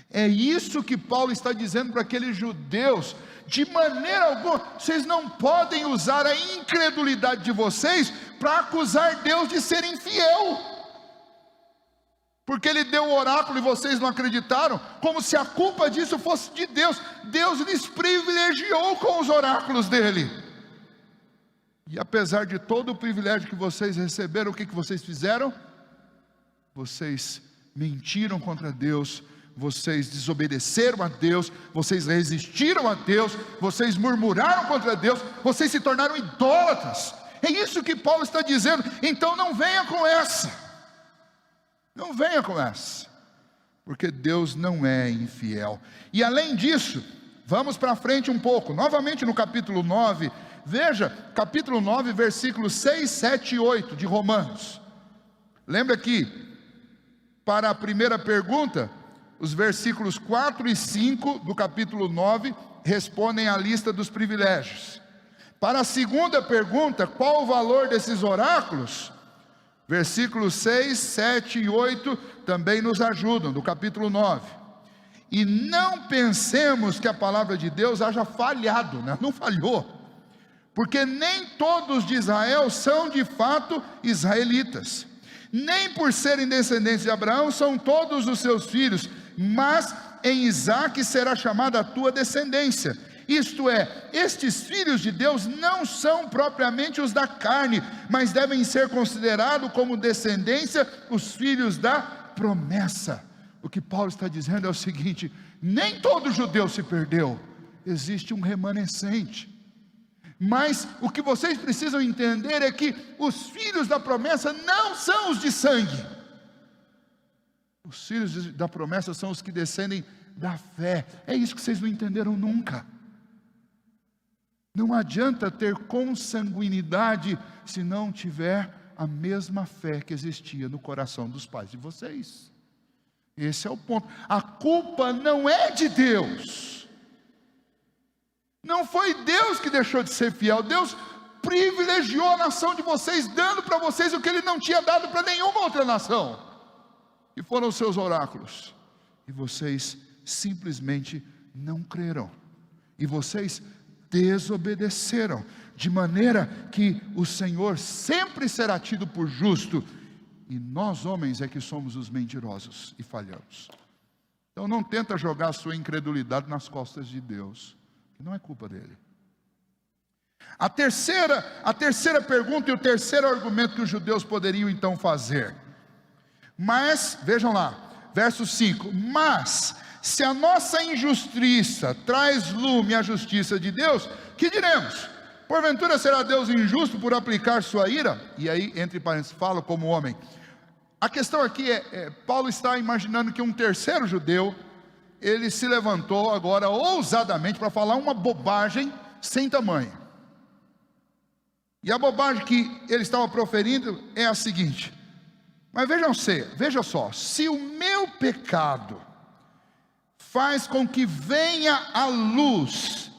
É isso que Paulo está dizendo para aqueles judeus: de maneira alguma, vocês não podem usar a incredulidade de vocês para acusar Deus de ser infiel, porque Ele deu o oráculo e vocês não acreditaram, como se a culpa disso fosse de Deus. Deus lhes privilegiou com os oráculos dele. E apesar de todo o privilégio que vocês receberam, o que vocês fizeram? Vocês mentiram contra Deus, vocês desobedeceram a Deus, vocês resistiram a Deus, vocês murmuraram contra Deus, vocês se tornaram idólatras. É isso que Paulo está dizendo. Então não venha com essa. Não venha com essa, porque Deus não é infiel. E além disso, vamos para frente um pouco, novamente no capítulo 9, veja, capítulo 9, versículos 6, 7 e 8 de Romanos. Lembra que, para a primeira pergunta, os versículos 4 e 5 do capítulo 9 respondem à lista dos privilégios. Para a segunda pergunta, qual o valor desses oráculos? Versículos 6, 7 e 8 também nos ajudam, do capítulo 9. E não pensemos que a palavra de Deus haja falhado, né? Não falhou, porque nem todos de Israel são de fato israelitas, nem por serem descendentes de Abraão são todos os seus filhos, mas em Isaque será chamada a tua descendência. Isto é, estes filhos de Deus não são propriamente os da carne, mas devem ser considerados como descendência os filhos da promessa. o que Paulo está dizendo é o seguinte: nem todo judeu se perdeu, existe um remanescente. Mas o que vocês precisam entender é que os filhos da promessa não são os de sangue. Os filhos da promessa são os que descendem da fé. É isso que vocês não entenderam nunca. Não adianta ter consanguinidade se não tiver a mesma fé que existia no coração dos pais de vocês. Esse é o ponto. A culpa não é de Deus. Não foi Deus que deixou de ser fiel. Deus privilegiou a nação de vocês, dando para vocês o que Ele não tinha dado para nenhuma outra nação. E foram os seus oráculos. E vocês simplesmente não creram. E vocês desobedeceram. De maneira que o Senhor sempre será tido por justo. E nós homens é que somos os mentirosos e falhamos. Então não tenta jogar a sua incredulidade nas costas de Deus. Não é culpa dele. A terceira pergunta e o terceiro argumento que os judeus poderiam então fazer. Mas, vejam lá, verso 5. Mas, se a nossa injustiça traz lume à justiça de Deus, que diremos? Porventura será Deus injusto por aplicar sua ira? E aí, entre parênteses, fala como homem. A questão aqui Paulo está imaginando que um terceiro judeu, ele se levantou agora ousadamente para falar uma bobagem sem tamanho. E a bobagem que ele estava proferindo é a seguinte: mas veja só, se o meu pecado faz com que venha à luz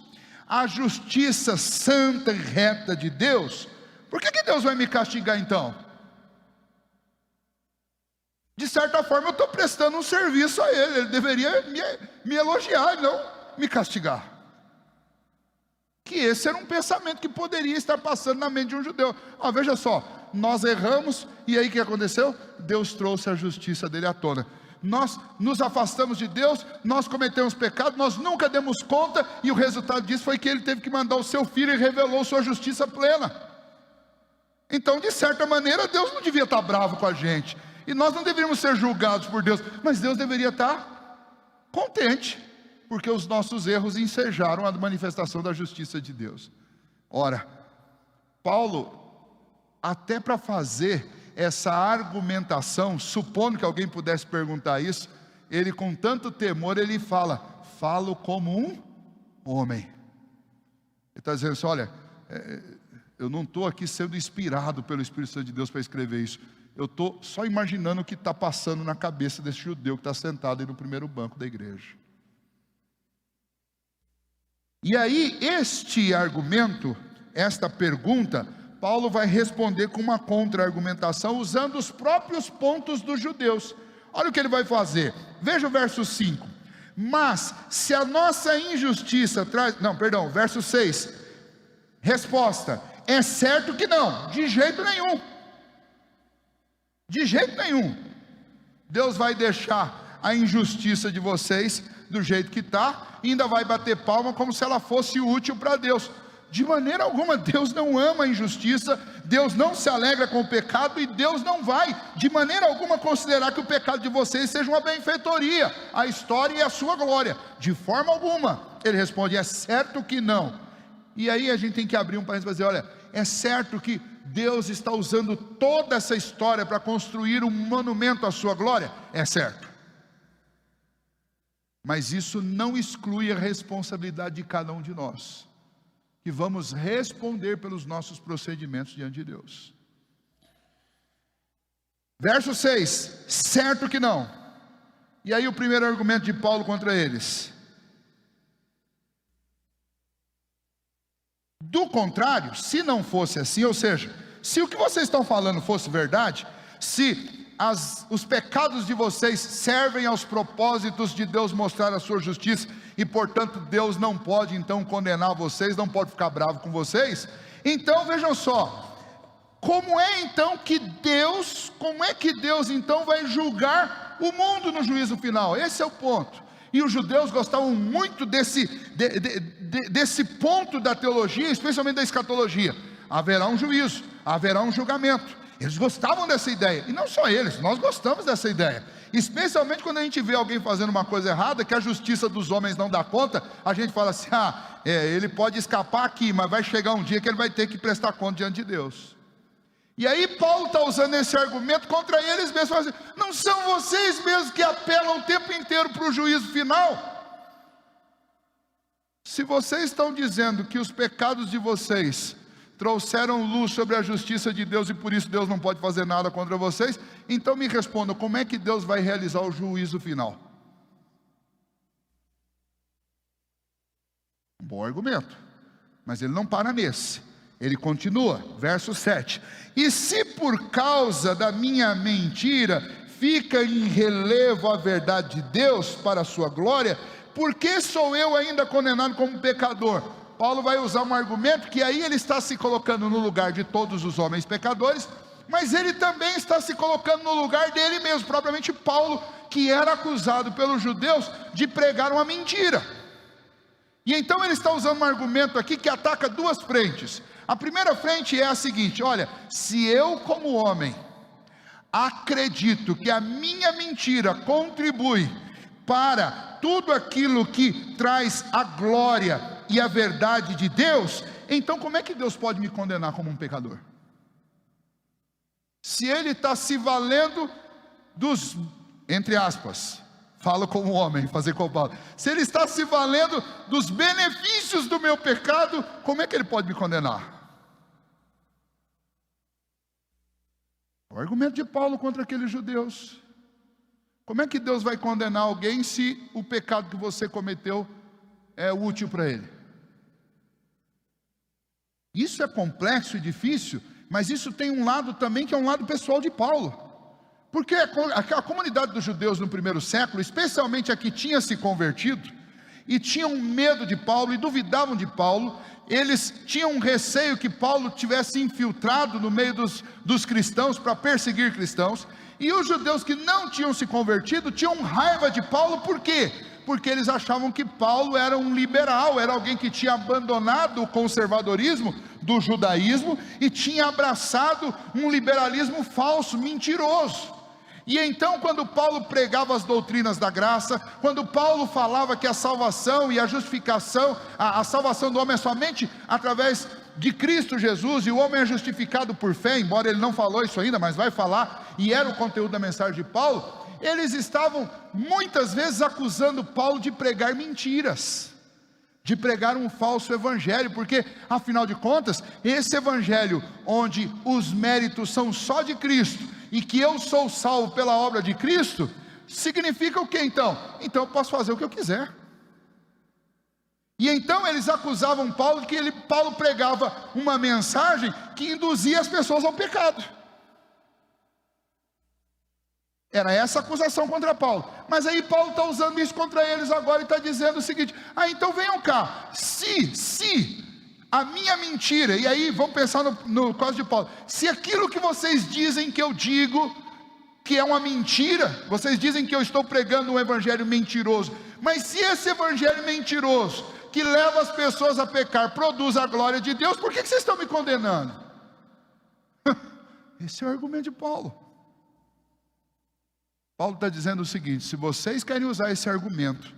a justiça santa e reta de Deus, por que Deus vai me castigar então? De certa forma eu estou prestando um serviço a Ele deveria me elogiar e não me castigar. Que esse era um pensamento que poderia estar passando na mente de um judeu. Veja só, nós erramos, e aí o que aconteceu? Deus trouxe a justiça dele à tona. Nós nos afastamos de Deus, nós cometemos pecado, nós nunca demos conta, e o resultado disso foi que Ele teve que mandar o seu Filho e revelou sua justiça plena. Então, de certa maneira, Deus não devia estar bravo com a gente. E nós não deveríamos ser julgados por Deus, mas Deus deveria estar contente, porque os nossos erros ensejaram a manifestação da justiça de Deus. Ora, Paulo, até para fazer essa argumentação, supondo que alguém pudesse perguntar isso, ele com tanto temor, ele falo como um homem. Ele está dizendo assim: olha, eu não estou aqui sendo inspirado pelo Espírito Santo de Deus para escrever isso. Eu estou só imaginando o que está passando na cabeça desse judeu que está sentado aí no primeiro banco da igreja. E aí, este argumento, esta pergunta, Paulo vai responder com uma contra-argumentação, usando os próprios pontos dos judeus. Olha o que ele vai fazer. Veja o verso 5. Mas, se a nossa injustiça traz... Não, perdão, verso 6. Resposta: é certo que não, de jeito nenhum. De jeito nenhum. Deus vai deixar a injustiça de vocês do jeito que está, e ainda vai bater palma como se ela fosse útil para Deus. De maneira alguma. Deus não ama a injustiça, Deus não se alegra com o pecado, e Deus não vai de maneira alguma considerar que o pecado de vocês seja uma benfeitoria, a história e a sua glória, de forma alguma. Ele responde: é certo que não. E aí a gente tem que abrir um parênteses e dizer: olha, é certo que Deus está usando toda essa história para construir um monumento à sua glória? É certo. Mas isso não exclui a responsabilidade de cada um de nós, que vamos responder pelos nossos procedimentos diante de Deus. Verso 6, certo que não. E aí o primeiro argumento de Paulo contra eles: do contrário, se não fosse assim, ou seja, se o que vocês estão falando fosse verdade, se os pecados de vocês servem aos propósitos de Deus mostrar a sua justiça, e portanto Deus não pode então condenar vocês, não pode ficar bravo com vocês, então vejam só, como é que Deus então vai julgar o mundo no juízo final? Esse é o ponto. E os judeus gostavam muito desse ponto da teologia, especialmente da escatologia. Haverá um juízo, haverá um julgamento. Eles gostavam dessa ideia, e não só eles, nós gostamos dessa ideia, especialmente quando a gente vê alguém fazendo uma coisa errada, que a justiça dos homens não dá conta, a gente fala assim, ele pode escapar aqui, mas vai chegar um dia que ele vai ter que prestar conta diante de Deus. E aí Paulo está usando esse argumento contra eles mesmos, assim, não são vocês mesmos que apelam o tempo inteiro para o juízo final? Se vocês estão dizendo que os pecados de vocês trouxeram luz sobre a justiça de Deus e por isso Deus não pode fazer nada contra vocês, então me respondam, como é que Deus vai realizar o juízo final? Um bom argumento, mas ele não para nesse, ele continua, verso 7, e se por causa da minha mentira fica em relevo a verdade de Deus para a sua glória, por que sou eu ainda condenado como pecador? Paulo vai usar um argumento que aí ele está se colocando no lugar de todos os homens pecadores, mas ele também está se colocando no lugar dele mesmo, propriamente Paulo, que era acusado pelos judeus de pregar uma mentira. E então ele está usando um argumento aqui que ataca duas frentes. A primeira frente é a seguinte, olha, se eu como homem acredito que a minha mentira contribui para tudo aquilo que traz a glória e a verdade de Deus, então como é que Deus pode me condenar como um pecador? Se ele está se valendo dos, entre aspas, falo como homem, fazer como Paulo, se ele está se valendo dos benefícios do meu pecado, como é que ele pode me condenar? O argumento de Paulo contra aqueles judeus. Como é que Deus vai condenar alguém se o pecado que você cometeu é útil para ele? Isso é complexo e difícil, mas isso tem um lado também que é um lado pessoal de Paulo. Porque a comunidade dos judeus no primeiro século, especialmente a que tinha se convertido, e tinham medo de Paulo, e duvidavam de Paulo, eles tinham um receio que Paulo tivesse infiltrado no meio dos cristãos, para perseguir cristãos, e os judeus que não tinham se convertido, tinham raiva de Paulo, por quê? Porque eles achavam que Paulo era um liberal, era alguém que tinha abandonado o conservadorismo do judaísmo, e tinha abraçado um liberalismo falso, mentiroso. E então quando Paulo pregava as doutrinas da graça, quando Paulo falava que a salvação e a justificação, a salvação do homem é somente através de Cristo Jesus, e o homem é justificado por fé, embora ele não falou isso ainda, mas vai falar, e era o conteúdo da mensagem de Paulo, eles estavam muitas vezes acusando Paulo de pregar mentiras, de pregar um falso evangelho, porque afinal de contas, esse evangelho onde os méritos são só de Cristo, e que eu sou salvo pela obra de Cristo, significa o que então? Então eu posso fazer o que eu quiser. E então eles acusavam Paulo de que Paulo pregava uma mensagem que induzia as pessoas ao pecado. Era essa a acusação contra Paulo. Mas aí Paulo está usando isso contra eles agora e está dizendo o seguinte, então venham cá, se a minha mentira, e aí vamos pensar no caso de Paulo, se aquilo que vocês dizem que eu digo, que é uma mentira, vocês dizem que eu estou pregando um evangelho mentiroso, mas se esse evangelho mentiroso, que leva as pessoas a pecar, produz a glória de Deus, por que vocês estão me condenando? Esse é o argumento de Paulo. Paulo está dizendo o seguinte, se vocês querem usar esse argumento,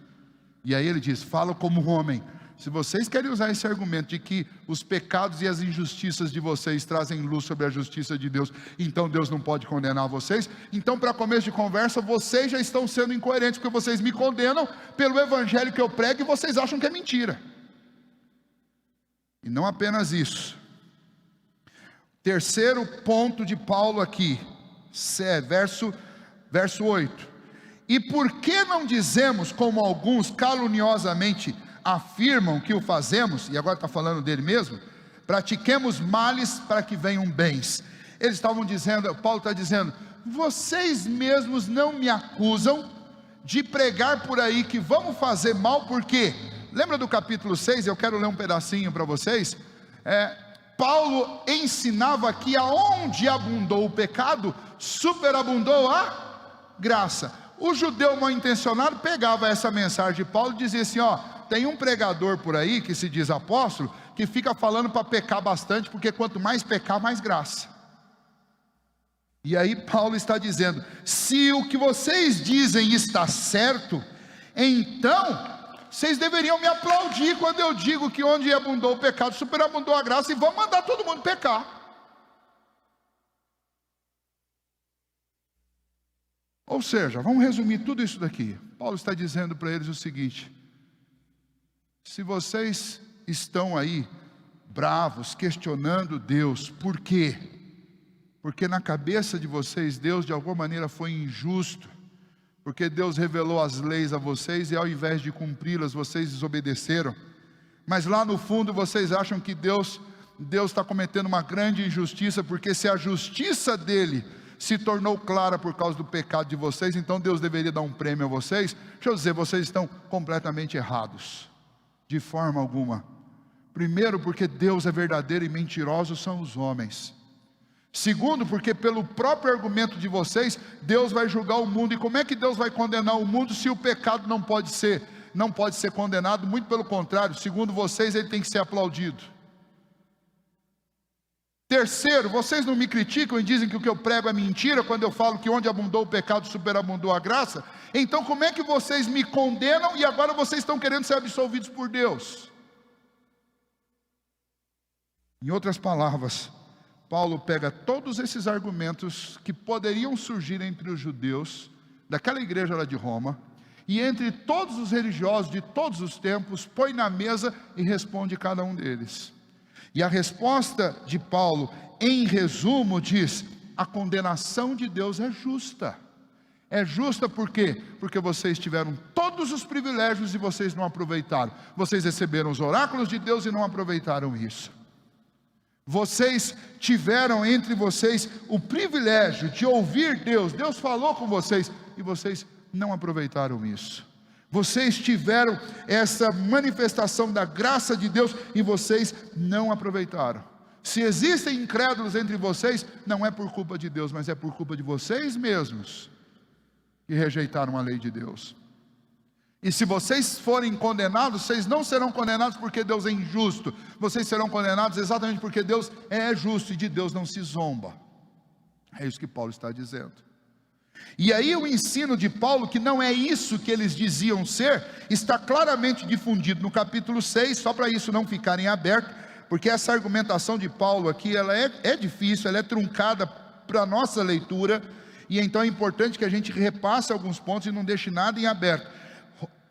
e aí ele diz, fala como homem, se vocês querem usar esse argumento de que os pecados e as injustiças de vocês trazem luz sobre a justiça de Deus, então Deus não pode condenar vocês, então para começo de conversa, vocês já estão sendo incoerentes, porque vocês me condenam pelo evangelho que eu prego, e vocês acham que é mentira. E não apenas isso. Terceiro ponto de Paulo aqui, verso 8, e por que não dizemos, como alguns caluniosamente afirmam que o fazemos, e agora está falando dele mesmo, pratiquemos males para que venham bens. Eles estavam dizendo, Paulo está dizendo, vocês mesmos não me acusam de pregar por aí que vamos fazer mal, porque, lembra do capítulo 6, eu quero ler um pedacinho para vocês, Paulo ensinava que aonde abundou o pecado, superabundou a graça. O judeu mal intencionado pegava essa mensagem de Paulo e dizia assim, tem um pregador por aí, que se diz apóstolo, que fica falando para pecar bastante, porque quanto mais pecar, mais graça. E aí Paulo está dizendo: se o que vocês dizem está certo, então vocês deveriam me aplaudir quando eu digo que onde abundou o pecado, superabundou a graça, e vamos mandar todo mundo pecar. Ou seja, vamos resumir tudo isso daqui. Paulo está dizendo para eles o seguinte: se vocês estão aí bravos, questionando Deus, por quê? Porque na cabeça de vocês, Deus de alguma maneira foi injusto, porque Deus revelou as leis a vocês e ao invés de cumpri-las, vocês desobedeceram. Mas lá no fundo vocês acham que Deus está cometendo uma grande injustiça, porque se a justiça dele se tornou clara por causa do pecado de vocês, então Deus deveria dar um prêmio a vocês. Deixa eu dizer, vocês estão completamente errados, de forma alguma. Primeiro, porque Deus é verdadeiro e mentirosos são os homens. Segundo, porque pelo próprio argumento de vocês, Deus vai julgar o mundo. E como é que Deus vai condenar o mundo se o pecado não pode ser condenado? Muito pelo contrário, segundo vocês, ele tem que ser aplaudido. Terceiro, vocês não me criticam e dizem que o que eu prego é mentira, quando eu falo que onde abundou o pecado, superabundou a graça. Então como é que vocês me condenam e agora vocês estão querendo ser absolvidos por Deus? Em outras palavras, Paulo pega todos esses argumentos que poderiam surgir entre os judeus daquela igreja lá de Roma, e entre todos os religiosos de todos os tempos, põe na mesa e responde cada um deles. E a resposta de Paulo, em resumo, diz: a condenação de Deus é justa. É justa por quê? Porque vocês tiveram todos os privilégios e vocês não aproveitaram. Vocês receberam os oráculos de Deus e não aproveitaram isso. Vocês tiveram entre vocês o privilégio de ouvir Deus. Deus falou com vocês e vocês não aproveitaram isso. Vocês tiveram essa manifestação da graça de Deus e vocês não aproveitaram. Se existem incrédulos entre vocês, não é por culpa de Deus, mas é por culpa de vocês mesmos que rejeitaram a lei de Deus. E se vocês forem condenados, vocês não serão condenados porque Deus é injusto. Vocês serão condenados exatamente porque Deus é justo e de Deus não se zomba. É isso que Paulo está dizendo. E aí o ensino de Paulo, que não é isso que eles diziam ser, está claramente difundido no capítulo 6, só para isso não ficar em aberto, porque essa argumentação de Paulo aqui, ela é difícil, ela é truncada para a nossa leitura, e então é importante que a gente repasse alguns pontos e não deixe nada em aberto.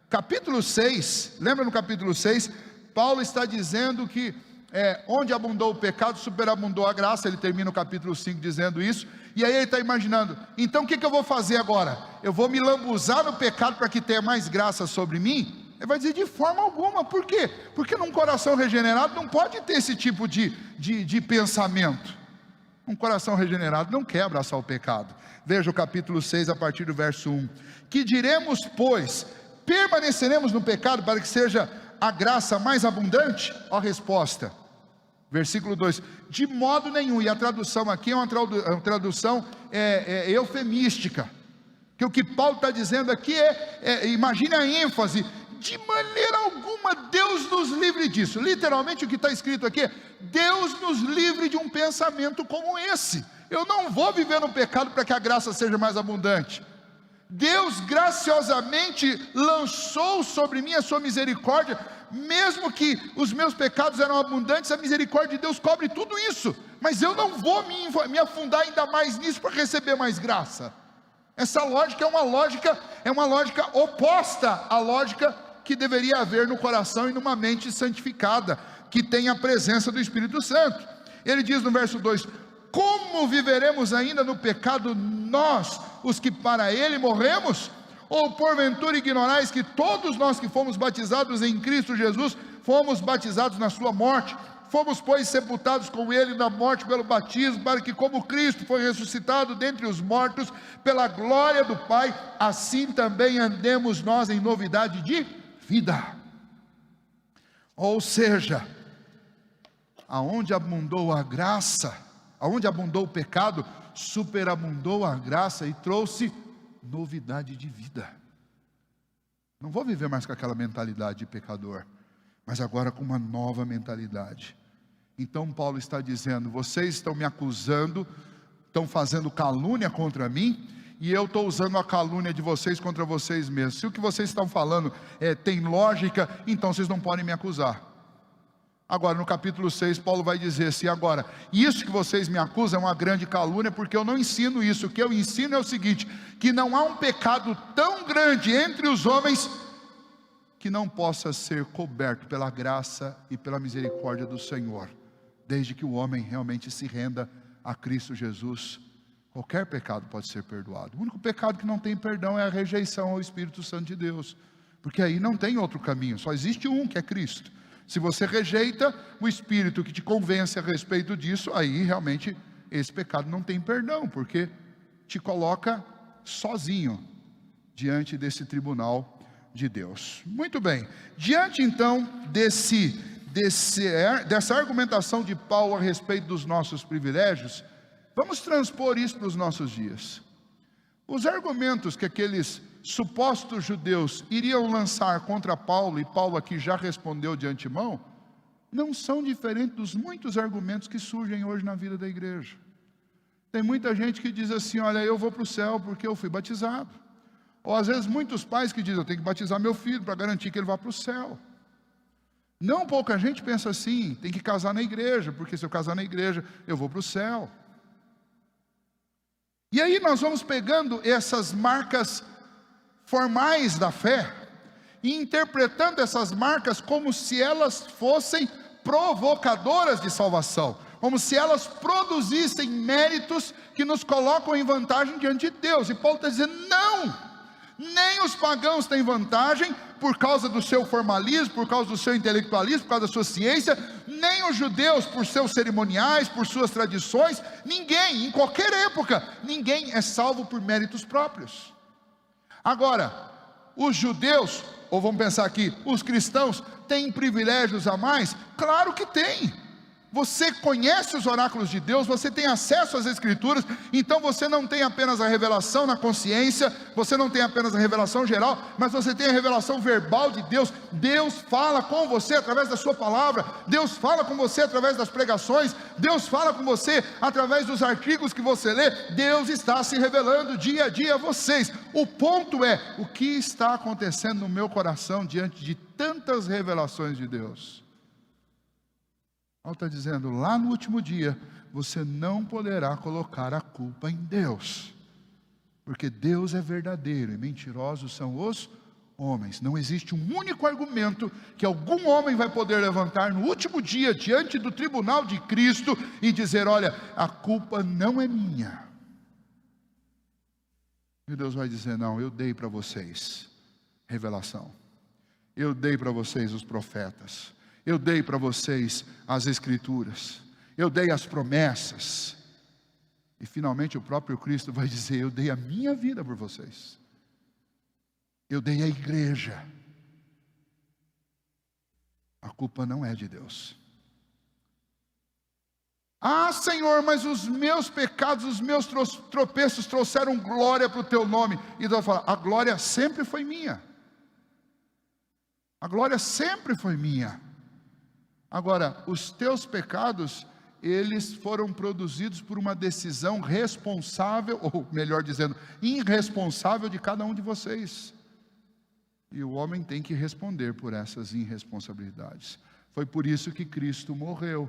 Capítulo 6, lembra no capítulo 6, Paulo está dizendo que onde abundou o pecado, superabundou a graça. Ele termina o capítulo 5 dizendo isso, e aí ele está imaginando, então o que eu vou fazer agora? Eu vou me lambuzar no pecado para que tenha mais graça sobre mim? Ele vai dizer, de forma alguma. Por quê? Porque num coração regenerado não pode ter esse tipo de pensamento. Um coração regenerado não quer abraçar o pecado. Veja o capítulo 6 a partir do verso 1, que diremos pois, permaneceremos no pecado para que seja a graça mais abundante? Ó resposta, versículo 2, de modo nenhum. E a tradução aqui é uma tradução eufemística, que o que Paulo está dizendo aqui imagine a ênfase, de maneira alguma Deus nos livre disso. Literalmente o que está escrito aqui é, Deus nos livre de um pensamento como esse. Eu não vou viver no pecado para que a graça seja mais abundante. Deus graciosamente lançou sobre mim a sua misericórdia, mesmo que os meus pecados eram abundantes, a misericórdia de Deus cobre tudo isso, mas eu não vou me afundar ainda mais nisso para receber mais graça. Essa lógica é uma lógica oposta à lógica que deveria haver no coração e numa mente santificada, que tem a presença do Espírito Santo. Ele diz no verso 2, como viveremos ainda no pecado nós, os que para ele morremos? Ou porventura ignorais que todos nós que fomos batizados em Cristo Jesus, fomos batizados na sua morte? Fomos pois sepultados com ele na morte pelo batismo, para que como Cristo foi ressuscitado dentre os mortos, pela glória do Pai, assim também andemos nós em novidade de vida. Ou seja, aonde abundou a graça, aonde abundou o pecado, superabundou a graça e trouxe novidade de vida. Não vou viver mais com aquela mentalidade de pecador, mas agora com uma nova mentalidade. Então Paulo está dizendo, vocês estão me acusando estão fazendo calúnia contra mim, e eu estou usando a calúnia de vocês contra vocês mesmos. Se o que vocês estão falando tem lógica, então vocês não podem me acusar. Agora no capítulo 6, Paulo vai dizer assim: agora, isso que vocês me acusam é uma grande calúnia, porque eu não ensino isso. O que eu ensino é o seguinte: que não há um pecado tão grande entre os homens que não possa ser coberto pela graça e pela misericórdia do Senhor, desde que o homem realmente se renda a Cristo Jesus. Qualquer pecado pode ser perdoado. O único pecado que não tem perdão é a rejeição ao Espírito Santo de Deus, porque aí não tem outro caminho, só existe um, que é Cristo. Se você rejeita o Espírito que te convence a respeito disso, aí realmente esse pecado não tem perdão, porque te coloca sozinho diante desse tribunal de Deus. Muito bem, diante então dessa argumentação de Paulo a respeito dos nossos privilégios, vamos transpor isso para os nossos dias. Os argumentos que aqueles supostos judeus iriam lançar contra Paulo, e Paulo aqui já respondeu de antemão, não são diferentes dos muitos argumentos que surgem hoje na vida da igreja. Tem muita gente que diz assim: olha, eu vou para o céu porque eu fui batizado. Ou às vezes muitos pais que dizem: eu tenho que batizar meu filho para garantir que ele vá para o céu. Não pouca gente pensa assim: tem que casar na igreja, porque se eu casar na igreja eu vou para o céu. E aí nós vamos pegando essas marcas formais da fé e interpretando essas marcas como se elas fossem provocadoras de salvação, como se elas produzissem méritos que nos colocam em vantagem diante de Deus. E Paulo está dizendo: não, nem os pagãos têm vantagem por causa do seu formalismo, por causa do seu intelectualismo, por causa da sua ciência, nem os judeus por seus cerimoniais, por suas tradições. Ninguém, em qualquer época, ninguém é salvo por méritos próprios. Agora, os judeus, ou vamos pensar aqui, os cristãos, têm privilégios a mais? Claro que tem. Você conhece os oráculos de Deus, você tem acesso às Escrituras, então você não tem apenas a revelação na consciência, você não tem apenas a revelação geral, mas você tem a revelação verbal de Deus. Deus fala com você através da sua palavra, Deus fala com você através das pregações, Deus fala com você através dos artigos que você lê. Deus está se revelando dia a dia a vocês. O ponto é: o que está acontecendo no meu coração diante de tantas revelações de Deus? Paulo está dizendo: lá no último dia, você não poderá colocar a culpa em Deus, porque Deus é verdadeiro e mentirosos são os homens. Não existe um único argumento que algum homem vai poder levantar no último dia, diante do tribunal de Cristo, e dizer: olha, a culpa não é minha. E Deus vai dizer: não, eu dei para vocês revelação, eu dei para vocês os profetas, eu dei para vocês as Escrituras, eu dei as promessas. E finalmente o próprio Cristo vai dizer: eu dei a minha vida por vocês, eu dei a igreja. A culpa não é de Deus. Ah, Senhor, mas os meus pecados, os meus tropeços trouxeram glória para o teu nome. E Deus fala: a glória sempre foi minha, a glória sempre foi minha. Agora, os teus pecados, eles foram produzidos por uma decisão responsável, ou melhor dizendo, irresponsável de cada um de vocês. E o homem tem que responder por essas irresponsabilidades. Foi por isso que Cristo morreu,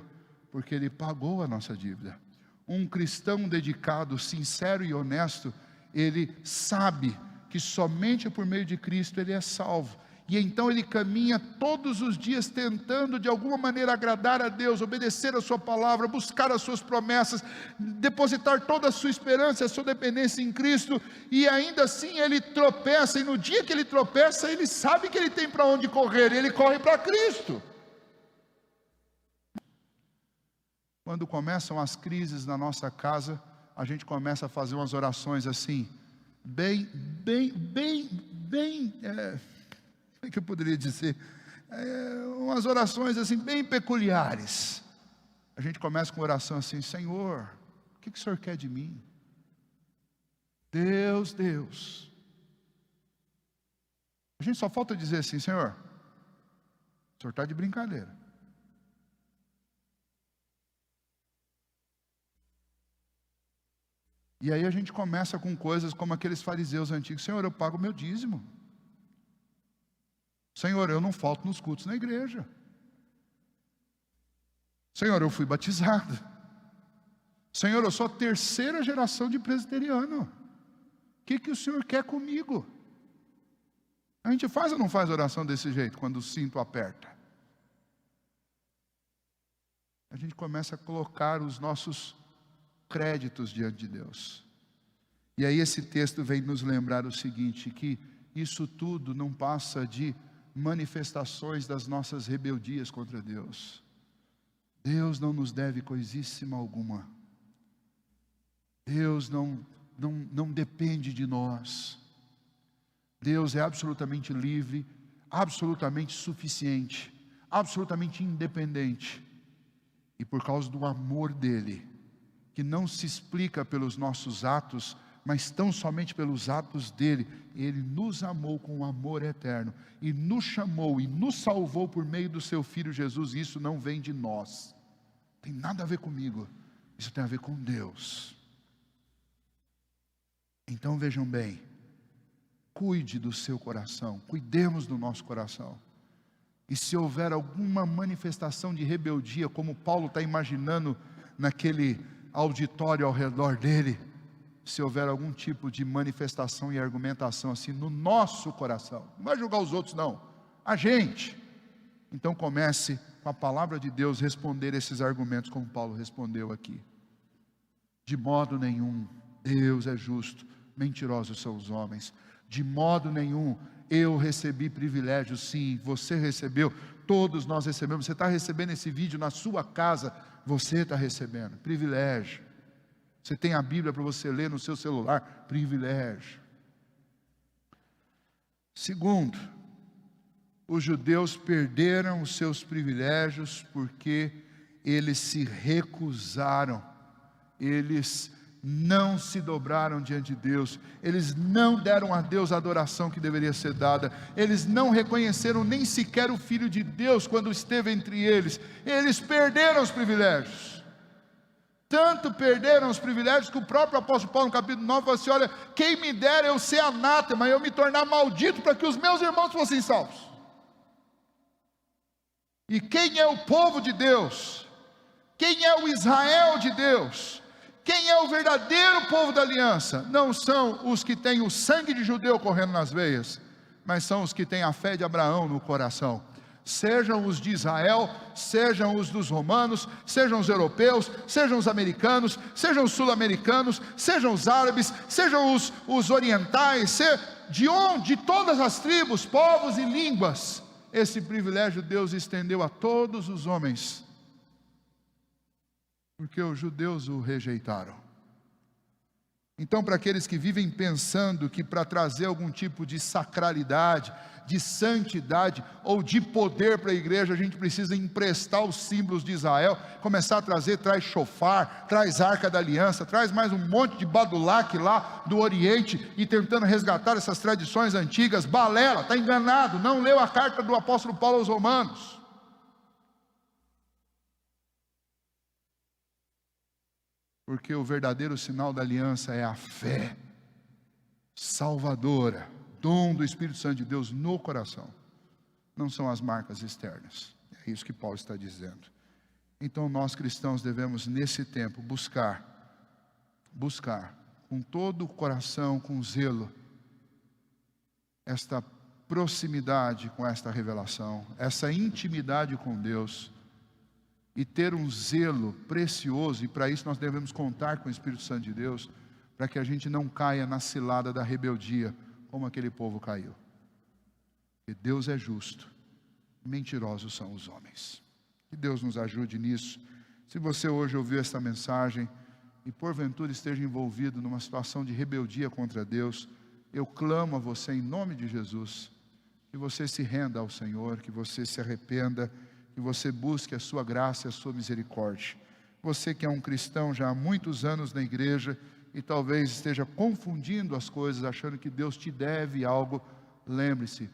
porque Ele pagou a nossa dívida. Um cristão dedicado, sincero e honesto, ele sabe que somente por meio de Cristo ele é salvo. E então ele caminha todos os dias tentando de alguma maneira agradar a Deus, obedecer a sua palavra, buscar as suas promessas, depositar toda a sua esperança, a sua dependência em Cristo. E ainda assim ele tropeça, e no dia que ele tropeça, ele sabe que ele tem para onde correr, e ele corre para Cristo. Quando começam as crises na nossa casa, a gente começa a fazer umas orações assim, como é que eu poderia dizer? Umas orações assim, bem peculiares. A gente começa com oração assim: Senhor, o que o Senhor quer de mim? Deus. A gente só falta dizer assim: Senhor, o Senhor está de brincadeira. E aí a gente começa com coisas como aqueles fariseus antigos: Senhor, eu pago meu dízimo. Senhor, eu não falto nos cultos na igreja. Senhor, eu fui batizado. Senhor, eu sou a terceira geração de presbiteriano. O que o Senhor quer comigo? A gente faz ou não faz oração desse jeito, quando o cinto aperta? A gente começa a colocar os nossos créditos diante de Deus. E aí esse texto vem nos lembrar o seguinte, que isso tudo não passa de manifestações das nossas rebeldias contra Deus. Deus não nos deve coisíssima alguma. Deus não depende de nós. Deus é absolutamente livre, absolutamente suficiente, absolutamente independente. E por causa do amor dele, que não se explica pelos nossos atos, mas tão somente pelos atos dele, ele nos amou com um amor eterno, e nos chamou e nos salvou por meio do seu Filho Jesus. E isso não vem de nós, tem nada a ver comigo, isso tem a ver com Deus. Então vejam bem, cuide do seu coração, cuidemos do nosso coração. E se houver alguma manifestação de rebeldia, como Paulo está imaginando naquele auditório ao redor dele, se houver algum tipo de manifestação e argumentação assim no nosso coração, não vai julgar os outros não, a gente, então comece com a palavra de Deus responder esses argumentos como Paulo respondeu aqui. De modo nenhum, Deus é justo, mentirosos são os homens. De modo nenhum, eu recebi privilégios. Sim, você recebeu, todos nós recebemos. Você está recebendo esse vídeo na sua casa, você está recebendo privilégio. Você tem a Bíblia para você ler no seu celular, privilégio. Segundo, os judeus perderam os seus privilégios porque eles se recusaram, eles não se dobraram diante de Deus, eles não deram a Deus a adoração que deveria ser dada, eles não reconheceram nem sequer o Filho de Deus quando esteve entre eles, eles perderam os privilégios, tanto perderam os privilégios que o próprio apóstolo Paulo no capítulo 9 falou assim: olha, quem me dera eu ser anátema, eu me tornar maldito para que os meus irmãos fossem salvos. E quem é o povo de Deus? Quem é o Israel de Deus? Quem é o verdadeiro povo da aliança? Não são os que têm o sangue de judeu correndo nas veias, mas são os que têm a fé de Abraão no coração. Sejam os de Israel, sejam os dos romanos, sejam os europeus, sejam os americanos, sejam os sul-americanos, sejam os árabes, sejam os orientais, de todas as tribos, povos e línguas. Esse privilégio Deus estendeu a todos os homens, porque os judeus o rejeitaram. Então, para aqueles que vivem pensando que para trazer algum tipo de sacralidade, de santidade ou de poder para a igreja, a gente precisa emprestar os símbolos de Israel, começar a trazer, traz shofar, traz arca da aliança, traz mais um monte de badulaque lá do Oriente, e tentando resgatar essas tradições antigas, balela, está enganado, não leu a carta do apóstolo Paulo aos Romanos. Porque o verdadeiro sinal da aliança é a fé salvadora, dom do Espírito Santo de Deus no coração. Não são as marcas externas. É isso que Paulo está dizendo. Então nós cristãos devemos nesse tempo buscar com todo o coração, com zelo, esta proximidade com esta revelação, essa intimidade com Deus, e ter um zelo precioso, e para isso nós devemos contar com o Espírito Santo de Deus, para que a gente não caia na cilada da rebeldia, como aquele povo caiu. Porque Deus é justo, mentirosos são os homens. Que Deus nos ajude nisso. Se você hoje ouviu esta mensagem, e porventura esteja envolvido numa situação de rebeldia contra Deus, eu clamo a você em nome de Jesus, que você se renda ao Senhor, que você se arrependa, que você busque a sua graça e a sua misericórdia. Você que é um cristão já há muitos anos na igreja e talvez esteja confundindo as coisas, achando que Deus te deve algo, lembre-se,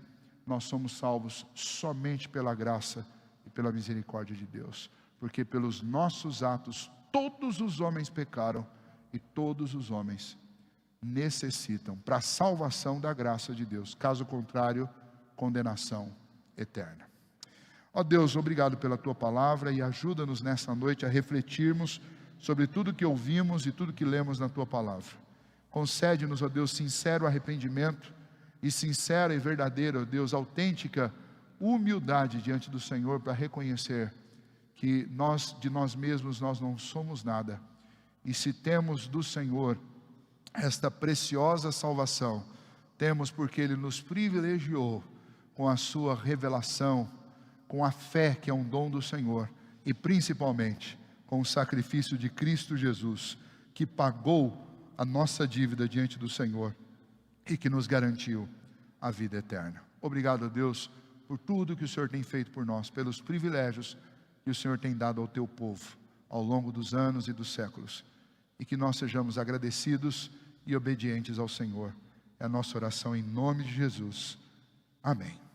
nós somos salvos somente pela graça e pela misericórdia de Deus, porque pelos nossos atos todos os homens pecaram e todos os homens necessitam para a salvação da graça de Deus. Caso contrário, condenação eterna. Ó Deus, obrigado pela tua palavra e ajuda-nos nessa noite a refletirmos sobre tudo que ouvimos e tudo que lemos na tua palavra. Concede-nos, ó Deus, sincero arrependimento e sincera e verdadeira, ó Deus, autêntica humildade diante do Senhor para reconhecer que de nós mesmos nós não somos nada. E se temos do Senhor esta preciosa salvação, temos porque Ele nos privilegiou com a sua revelação, com a fé que é um dom do Senhor, e principalmente com o sacrifício de Cristo Jesus, que pagou a nossa dívida diante do Senhor e que nos garantiu a vida eterna. Obrigado a Deus por tudo que o Senhor tem feito por nós, pelos privilégios que o Senhor tem dado ao teu povo ao longo dos anos e dos séculos, e que nós sejamos agradecidos e obedientes ao Senhor. É a nossa oração em nome de Jesus. Amém.